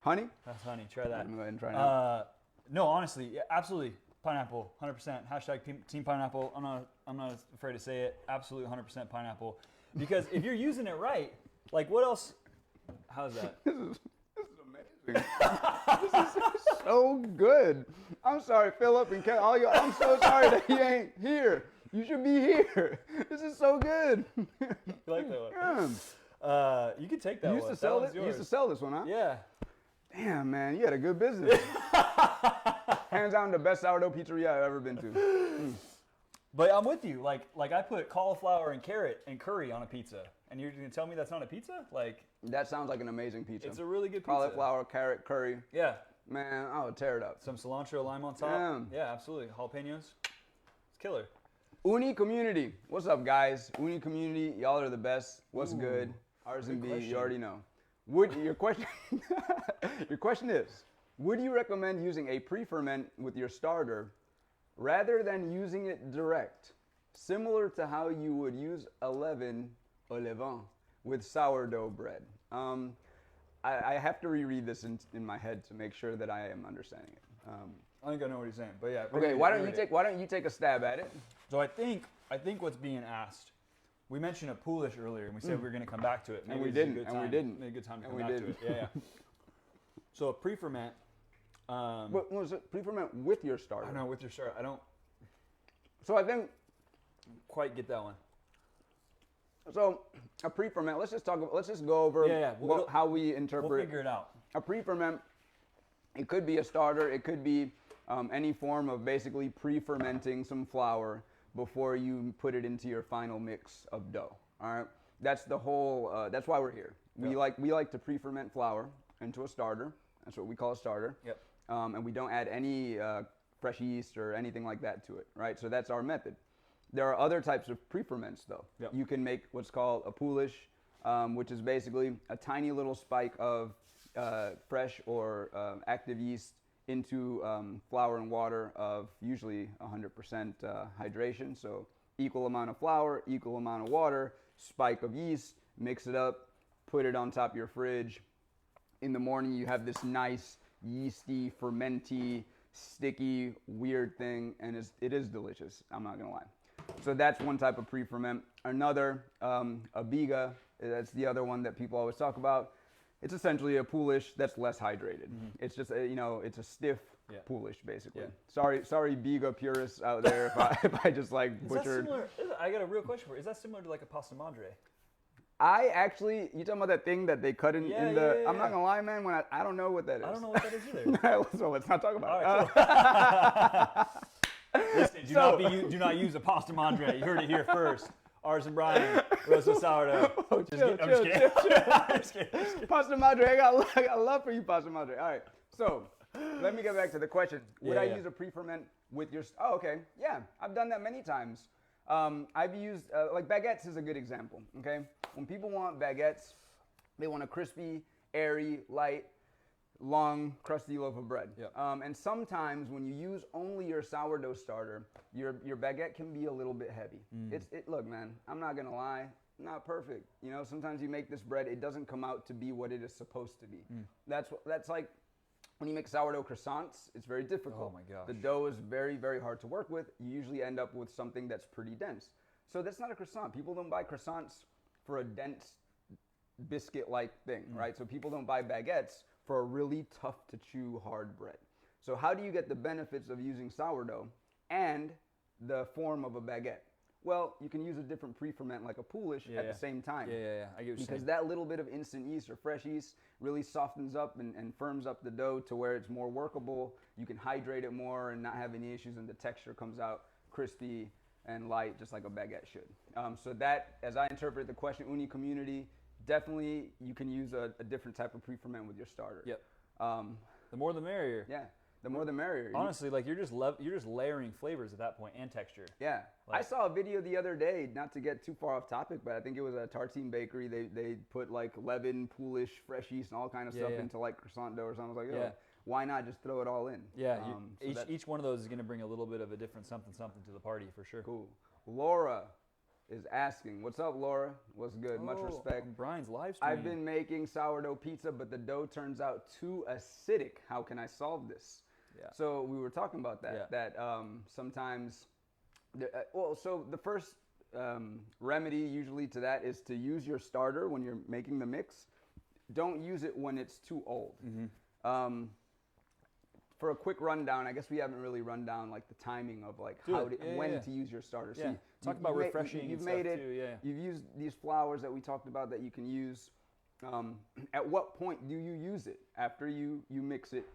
Honey? That's honey. Try that. I'm going to go ahead and try now. No, honestly, yeah, absolutely. Pineapple, 100%. Hashtag Team Pineapple. I'm not afraid to say it. Absolutely 100% pineapple. Because if you're using it right, like what else? How's that? This is amazing. This is so good. I'm sorry, Philip and Ken. I'm so sorry that he ain't here. You should be here. This is so good. You like that one? Yeah. You can take that You one. You used to sell this one, huh? Yeah. Damn, man, you had a good business. Hands down, the best sourdough pizzeria I've ever been to. But I'm with you. Like I put cauliflower and carrot and curry on a pizza, and you're gonna tell me that's not a pizza? Like that sounds like an amazing pizza. It's a really good pizza. Cauliflower, carrot, curry. Yeah. Man, I would tear it up. Some cilantro, lime on top. Yeah, absolutely. Jalapenos. It's killer. Ooni community. What's up, guys? Ooni community, y'all are the best. What's good? Artisan B, you already know. Your question is, would you recommend using a pre-ferment with your starter rather than using it direct, similar to how you would use levain with sourdough bread? I have to reread this in my head to make sure that I am understanding it. I think I know what he's saying, but yeah. Okay, why don't you take a stab at it? So I think what's being asked. We mentioned a poolish earlier, and we said we were going to come back to it. Maybe and we didn't. Maybe a good time to come back to it. Yeah. So a pre-ferment. What was it? Pre-ferment with your starter? I know, with your starter. I don't So I think quite get that one. So a pre-ferment. Let's just go over how we interpret. We'll figure it out. A pre-ferment. It could be a starter. It could be any form of basically pre-fermenting some flour before you put it into your final mix of dough. All right. That's the whole. That's why we're here. We like to pre-ferment flour into a starter. That's what we call a starter. Yep. And we don't add any fresh yeast or anything like that to it. Right. So that's our method. There are other types of pre-ferments though. Yep. You can make what's called a poolish, which is basically a tiny little spike of fresh or active yeast into flour and water of usually 100% hydration. So equal amount of flour, equal amount of water, spike of yeast, mix it up, put it on top of your fridge. In the morning you have this nice yeasty, fermenty, sticky, weird thing, and it is delicious. I'm not gonna lie. So that's one type of pre-ferment. Another, a biga, that's the other one that people always talk about. It's essentially a poolish that's less hydrated. Mm-hmm. It's just it's a stiff poolish basically. Yeah. Sorry, biga purists out there if I just like butchered. That similar? I got a real question for you. Is that similar to like a pasta madre? You talking about that thing that they cut in the? I'm not gonna lie, man. When I don't know what that is. I don't know what that is either. So let's not talk about it. Right, Listen, do not use a pasta madre. You heard it here first. Artisan Bryan, Rosehill sourdough. I'm just kidding. Pasta madre, I got love for you, pasta madre. All right, so let me get back to the question. Would I use a pre-ferment with your? Oh, okay, yeah, I've done that many times. I've used like baguettes is a good example. Okay, when people want baguettes, they want a crispy, airy, light, long, crusty loaf of bread. Yep. And sometimes when you use only your sourdough starter, your baguette can be a little bit heavy. Look, man, I'm not gonna lie, not perfect. You know, sometimes you make this bread, it doesn't come out to be what it is supposed to be. That's like when you make sourdough croissants, it's very difficult. Oh my gosh. The dough is very, very hard to work with. You usually end up with something that's pretty dense. So that's not a croissant. People don't buy croissants for a dense biscuit-like thing, right? So people don't buy baguettes for a really tough to chew hard bread. So how do you get the benefits of using sourdough and the form of a baguette? Well, you can use a different pre-ferment like a poolish at the same time. Yeah. I get what you're saying. Because that little bit of instant yeast or fresh yeast really softens up and firms up the dough to where it's more workable. You can hydrate it more and not have any issues, and the texture comes out crispy and light just like a baguette should. So that, as I interpret the question, Ooni community, definitely you can use a different type of pre-ferment with your starter. Yep. The more the merrier. Yeah. The more the merrier. Honestly, like you're just layering flavors at that point and texture. Yeah. I saw a video the other day, not to get too far off topic, but I think it was a Tartine bakery. They put like leaven, poolish, fresh yeast, and all kind of stuff into like croissant dough or something. I was like, yo, why not just throw it all in? Yeah. Each one of those is going to bring a little bit of a different something to the party for sure. Cool. Laura is asking, what's up, Laura? What's good? Much respect. Brian's live stream. I've been making sourdough pizza, but the dough turns out too acidic. How can I solve this? Yeah. So we were talking about that. Yeah. That sometimes, so the first remedy usually to that is to use your starter when you're making the mix. Don't use it when it's too old. Mm-hmm. For a quick rundown, I guess we haven't really run down like the timing of like when to use your starter. Yeah. So talk about refreshing. You've made it. Too, yeah. You've used these flours that we talked about that you can use. At what point do you use it? After you mix it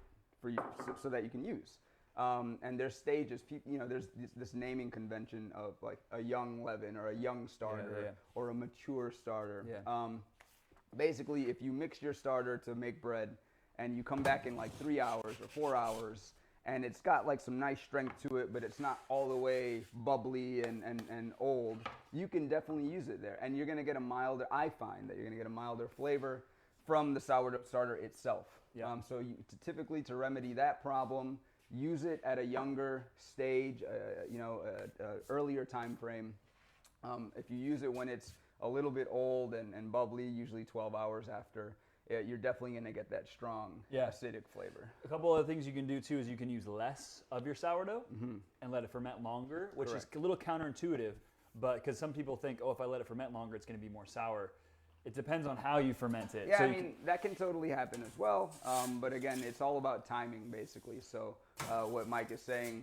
for you so that you can use. And there's stages. There's this naming convention of like a young leaven or a young starter or a mature starter. Yeah. Basically, if you mix your starter to make bread, and you come back in like 3 hours or 4 hours, and it's got like some nice strength to it, but it's not all the way bubbly and old, you can definitely use it there. And you're gonna get I find that you're gonna get a milder flavor from the sourdough starter itself. Yeah. So typically to remedy that problem, use it at a younger stage, earlier time frame. If you use it when it's a little bit old and bubbly, usually 12 hours after, you're definitely going to get that strong acidic flavor. A couple other things you can do too is you can use less of your sourdough and let it ferment longer, which is a little counterintuitive, but because some people think, if I let it ferment longer, it's going to be more sour. It depends on how you ferment it. Yeah, so that can totally happen as well. But again, it's all about timing basically. So what Mike is saying,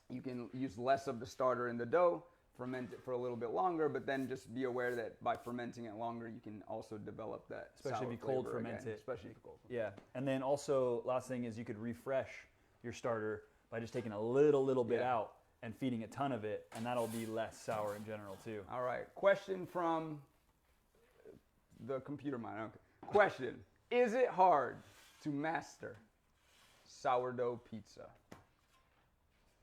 you can use less of the starter in the dough, ferment it for a little bit longer, but then just be aware that by fermenting it longer, you can also develop that especially if you cold ferment it. Especially if you cold ferment. Yeah, and then also last thing is you could refresh your starter by just taking a little bit out and feeding a ton of it, and that'll be less sour in general too. All right, question from the computer mind. Okay. Question: is it hard to master sourdough pizza?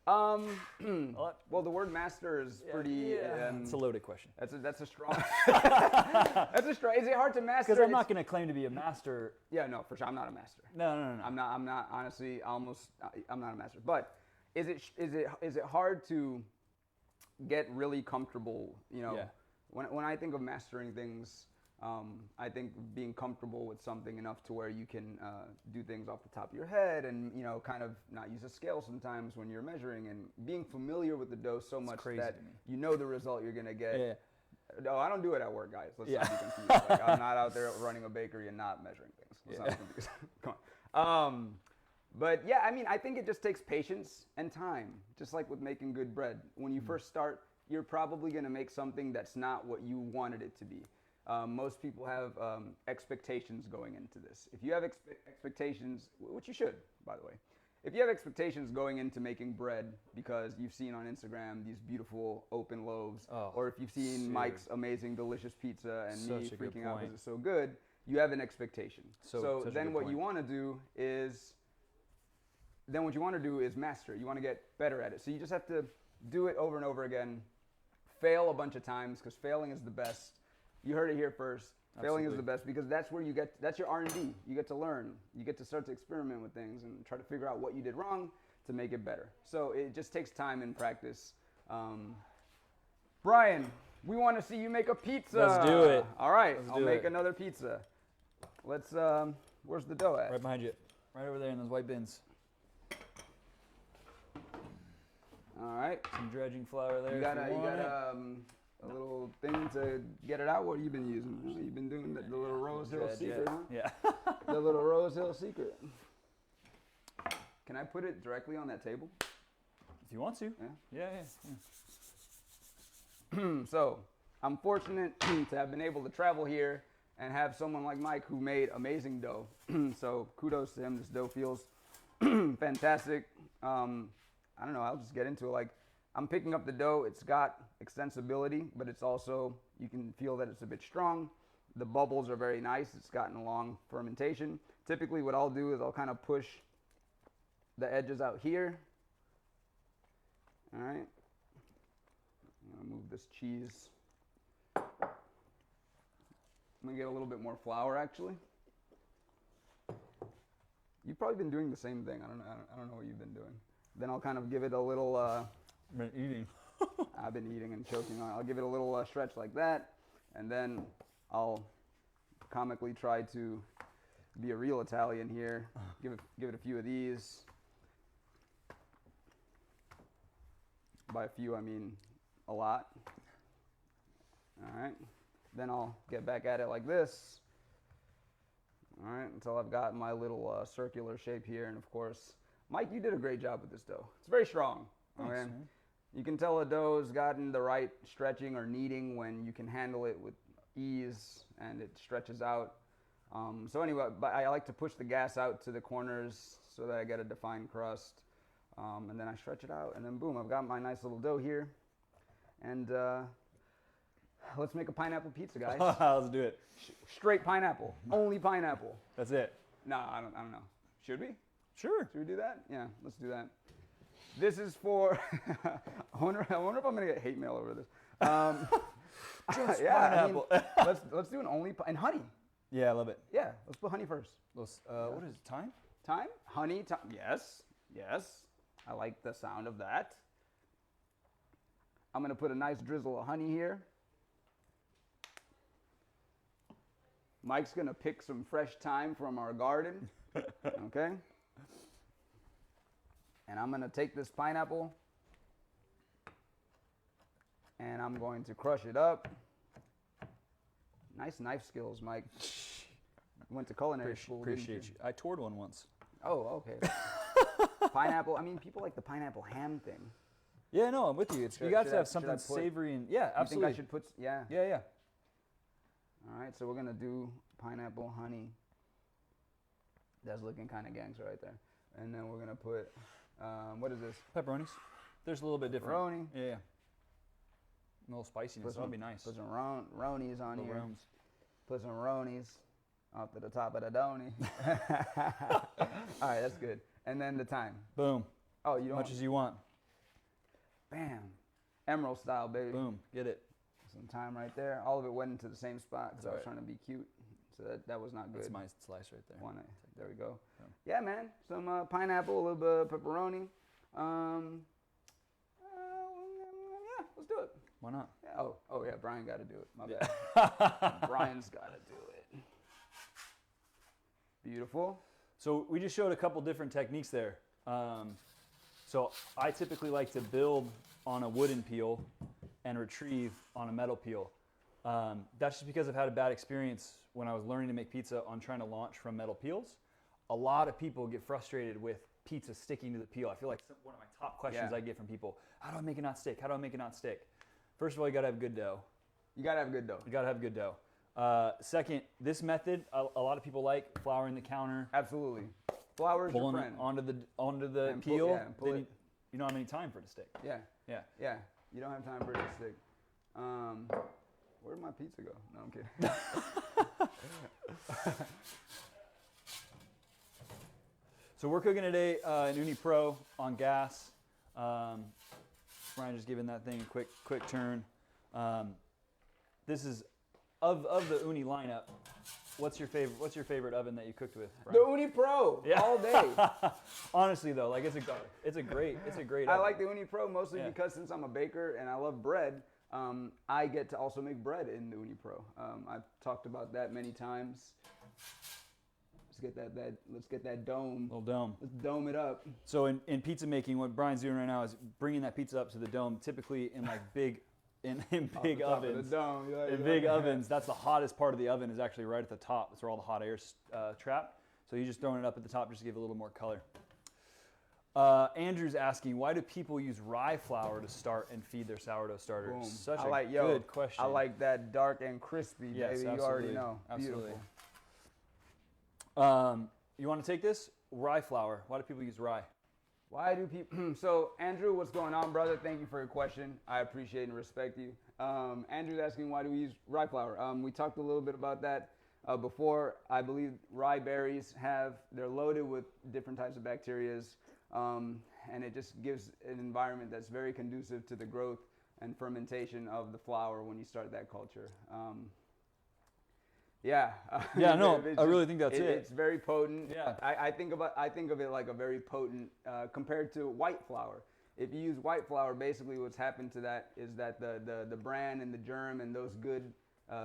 Well, the word master is pretty. It's a loaded question. That's a strong. That's a strong. Is it hard to master? Because I'm not going to claim to be a master. Yeah, no, for sure. I'm not a master. No. I'm not. Honestly, I'm not a master. But is it hard to get really comfortable? When I think of mastering things, I think being comfortable with something enough to where you can do things off the top of your head and, kind of not use a scale sometimes when you're measuring, and being familiar with the dough so much that you know the result you're going to get. Yeah. No, I don't do it at work, guys. Let's not be confused. Like, I'm not out there running a bakery and not measuring things. Let's not be confused. Come on. But yeah, I think it just takes patience and time, just like with making good bread. When you first start, you're probably going to make something that's not what you wanted it to be. Most people have expectations going into this. If you have expectations, which you should, by the way, if you have expectations going into making bread because you've seen on Instagram these beautiful open loaves, or if you've seen Mike's amazing delicious pizza and me freaking out because it's so good, you have an expectation. So then what you want to do is master. You want to get better at it. So you just have to do it over and over again, fail a bunch of times, because failing is the best. You heard it here first. Failing is the best, because that's where that's your R&D. You get to learn. You get to start to experiment with things and try to figure out what you did wrong to make it better. So it just takes time and practice. Bryan, we want to see you make a pizza. Let's do it. All right, I'll make another pizza. Let's, where's the dough at? Right behind you. Right over there in those white bins. All right. Some dredging flour there. You got a little thing to get it out. What have you been using? You've been doing the little Rosehill secret, huh? Yeah. The little Rosehill secret. Can I put it directly on that table? If you want to. Yeah. So, I'm fortunate to have been able to travel here and have someone like Mike who made amazing dough. So, kudos to him. This dough feels fantastic. I don't know. I'll just get into it. Like, I'm picking up the dough. It's got extensibility, but it's also, you can feel that it's a bit strong. The bubbles are very nice. It's gotten a long fermentation. Typically what I'll do is I'll kind of push the edges out here. All right. I'm gonna move this cheese. I'm gonna get a little bit more flour actually. You've probably been doing the same thing. I don't know what you've been doing. Then I'll kind of give it a little. I've been eating. I've been eating and choking on it. I'll give it a little stretch like that, and then I'll comically try to be a real Italian here. Give it a few of these. By a few, I mean a lot. All right. Then I'll get back at it like this. All right, until I've got my little circular shape here. And of course, Mike, you did a great job with this dough. It's very strong. Thanks, okay? man. You can tell a dough's gotten the right stretching or kneading when you can handle it with ease and it stretches out. So anyway, but I like to push the gas out to the corners so that I get a defined crust. And then I stretch it out, and then boom, I've got my nice little dough here. And let's make a pineapple pizza, guys. Let's do it. Straight pineapple, only pineapple. That's it. No, I don't know. Should we? Sure. Should we do that? Yeah, let's do that. This is for. I wonder if I'm gonna get hate mail over this. Just yeah, pineapple. I mean, let's do an only and honey. Yeah, I love it. Yeah, let's put honey first. What is it? Time? Thyme? Honey, thyme. Yes, yes. I like the sound of that. I'm gonna put a nice drizzle of honey here. Mike's gonna pick some fresh thyme from our garden, okay? And I'm gonna take this pineapple and I'm going to crush it up. Nice knife skills, Mike. Went to culinary school. Appreciate you. I toured one once. Oh, okay. Pineapple. I mean, people like the pineapple ham thing. Yeah, no, I'm with you. You got to have something savory and yeah, absolutely. You think I should put? Yeah. Yeah. All right, so we're gonna do pineapple honey. That's looking kind of gangster right there. And then we're gonna put, what is this? Pepperonis. There's a little bit different. Pepperoni. Yeah. A little spiciness. That'll be nice. Put some ronies on here. Rounds. Put some ronies up to the top of the donny. All right, that's good. And then the thyme. Boom. Oh, you don't. Much as you want. Bam. Emerald style, baby. Boom. Get it. Some thyme right there. All of it went into the same spot because I was right. trying to be cute. So that was not good. That's my slice right there. There we go. Yeah, man. Some pineapple, a little bit of pepperoni. Yeah, let's do it. Why not? Yeah, oh yeah, Bryan got to do it. My bad. Bryan's got to do it. Beautiful. So we just showed a couple different techniques there. So I typically like to build on a wooden peel and retrieve on a metal peel. That's just because I've had a bad experience when I was learning to make pizza on trying to launch from metal peels. A lot of people get frustrated with pizza sticking to the peel. I feel like one of my top questions I get from people, how do I make it not stick? How do I make it not stick? First of all, you gotta have good dough. You gotta have good dough. You gotta have good dough. Second, this method, a lot of people like flouring the counter. Absolutely. Flour is your Pulling it friend. onto the And peel. pull then it. you don't have any time for it to stick. Yeah. Yeah. Yeah. You don't have time for it to stick. Where'd my pizza go? No, I'm kidding. So we're cooking today an Ooni Pro on gas. Bryan just giving that thing a quick turn. This is of the Ooni lineup. What's your favorite oven that you cooked with, Bryan? The Ooni Pro, all day. Honestly though, like it's a great I oven. like the Ooni Pro mostly because since I'm a baker and I love bread, I get to also make bread in the Ooni Pro. I've talked about that many times. Let's get that dome. Little dome. Let's dome it up. So in pizza making, what Bryan's doing right now is bringing that pizza up to the dome, typically in like big big ovens. In big ovens, that's the hottest part of the oven is actually right at the top. That's where all the hot air's trapped. So you're just throwing it up at the top just to give it a little more color. Andrew's asking, why do people use rye flour to start and feed their sourdough starter? Boom. Such a good question. I like that dark and crispy, baby. Yes, You already know. Absolutely. Beautiful. You want to take this? Rye flour. Why do people use rye? Why do people? So Andrew, what's going on, brother? Thank you for your question. I appreciate and respect you. Andrew's asking why do we use rye flour? We talked a little bit about that before. I believe rye berries they're loaded with different types of bacterias and it just gives an environment that's very conducive to the growth and fermentation of the flour when you start that culture. Yeah. No, I really think that's it. It's very potent. Yeah. I think of it like a very potent compared to white flour. If you use white flour, basically what's happened to that is that the bran and the germ and those good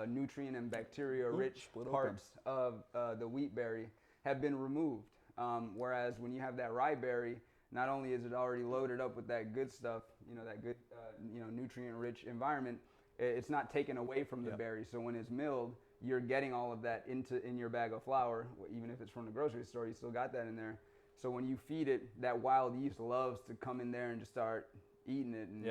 nutrient and bacteria-rich parts of the wheat berry have been removed. Whereas when you have that rye berry, not only is it already loaded up with that good stuff, that good nutrient-rich environment, it's not taken away from the berry. So when it's milled, you're getting all of that in your bag of flour. Even if it's from the grocery store, you still got that in there. So when you feed it, that wild yeast loves to come in there and just start eating it. And,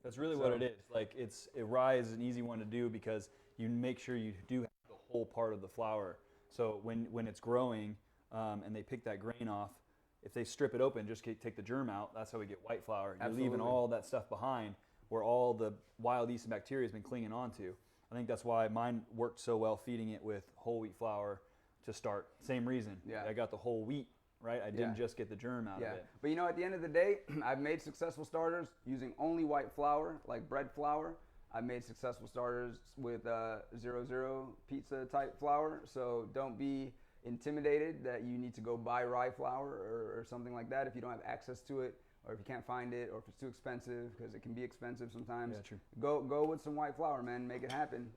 that's really what it is. Like rye is an easy one to do because you make sure you do have the whole part of the flour. So when it's growing and they pick that grain off, if they strip it open, just take the germ out. That's how we get white flour. You're leaving all that stuff behind where all the wild yeast and bacteria has been clinging onto. I think that's why mine worked so well feeding it with whole wheat flour to start. Same reason. Yeah. I got the whole wheat, right? I didn't just get the germ out of it. But at the end of the day, I've made successful starters using only white flour, like bread flour. I've made successful starters with 0-0 pizza type flour. So don't be intimidated that you need to go buy rye flour or something like that if you don't have access to it, or if you can't find it, or if it's too expensive, because it can be expensive sometimes. Yeah, true. Go with some white flour, man. Make it happen.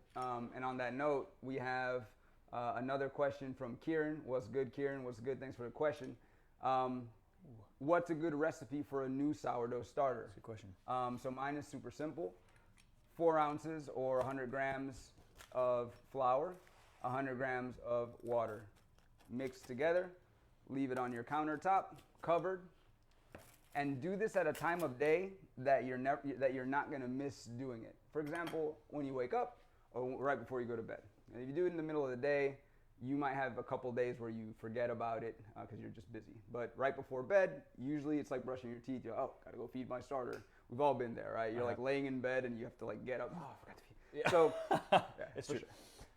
And on that note, we have another question from Kieran. What's good, Kieran? What's good? Thanks for the question. What's a good recipe for a new sourdough starter? That's a good question. So mine is super simple. 4 ounces or 100 grams of flour, 100 grams of water. Mix together, leave it on your countertop, covered, and do this at a time of day that you're not going to miss doing it. For example, when you wake up or right before you go to bed. And if you do it in the middle of the day, you might have a couple days where you forget about it because you're just busy. But right before bed, usually it's like brushing your teeth. You're gotta go feed my starter. We've all been there, right? You're like laying in bed and you have to like get up. Oh, I forgot to feed. Yeah. So it's true. Sure.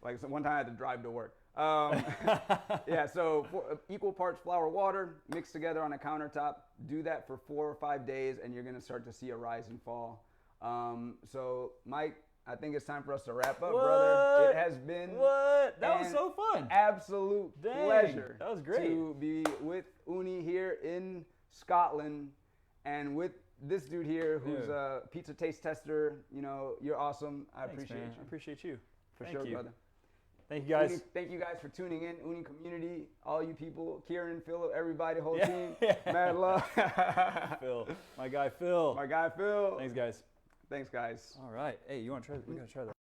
Like one time I had to drive to work. So equal parts flour, water, mixed together on a countertop. Do that for 4 or 5 days, and you're gonna start to see a rise and fall. So Mike, I think it's time for us to wrap up, brother. It has been that was so fun. Absolute pleasure. That was great to be with Ooni here in Scotland, and with this dude here who's a pizza taste tester. You're awesome. I appreciate you. I appreciate you. Thank you, brother. Thank you, guys. Ooni, thank you guys for tuning in. Ooni community, all you people, Kieran, Philip, everybody, whole team. Mad love. Phil. My guy, Phil. My guy, Phil. Thanks, guys. Thanks, guys. All right. Hey, you want to try? We got to try that.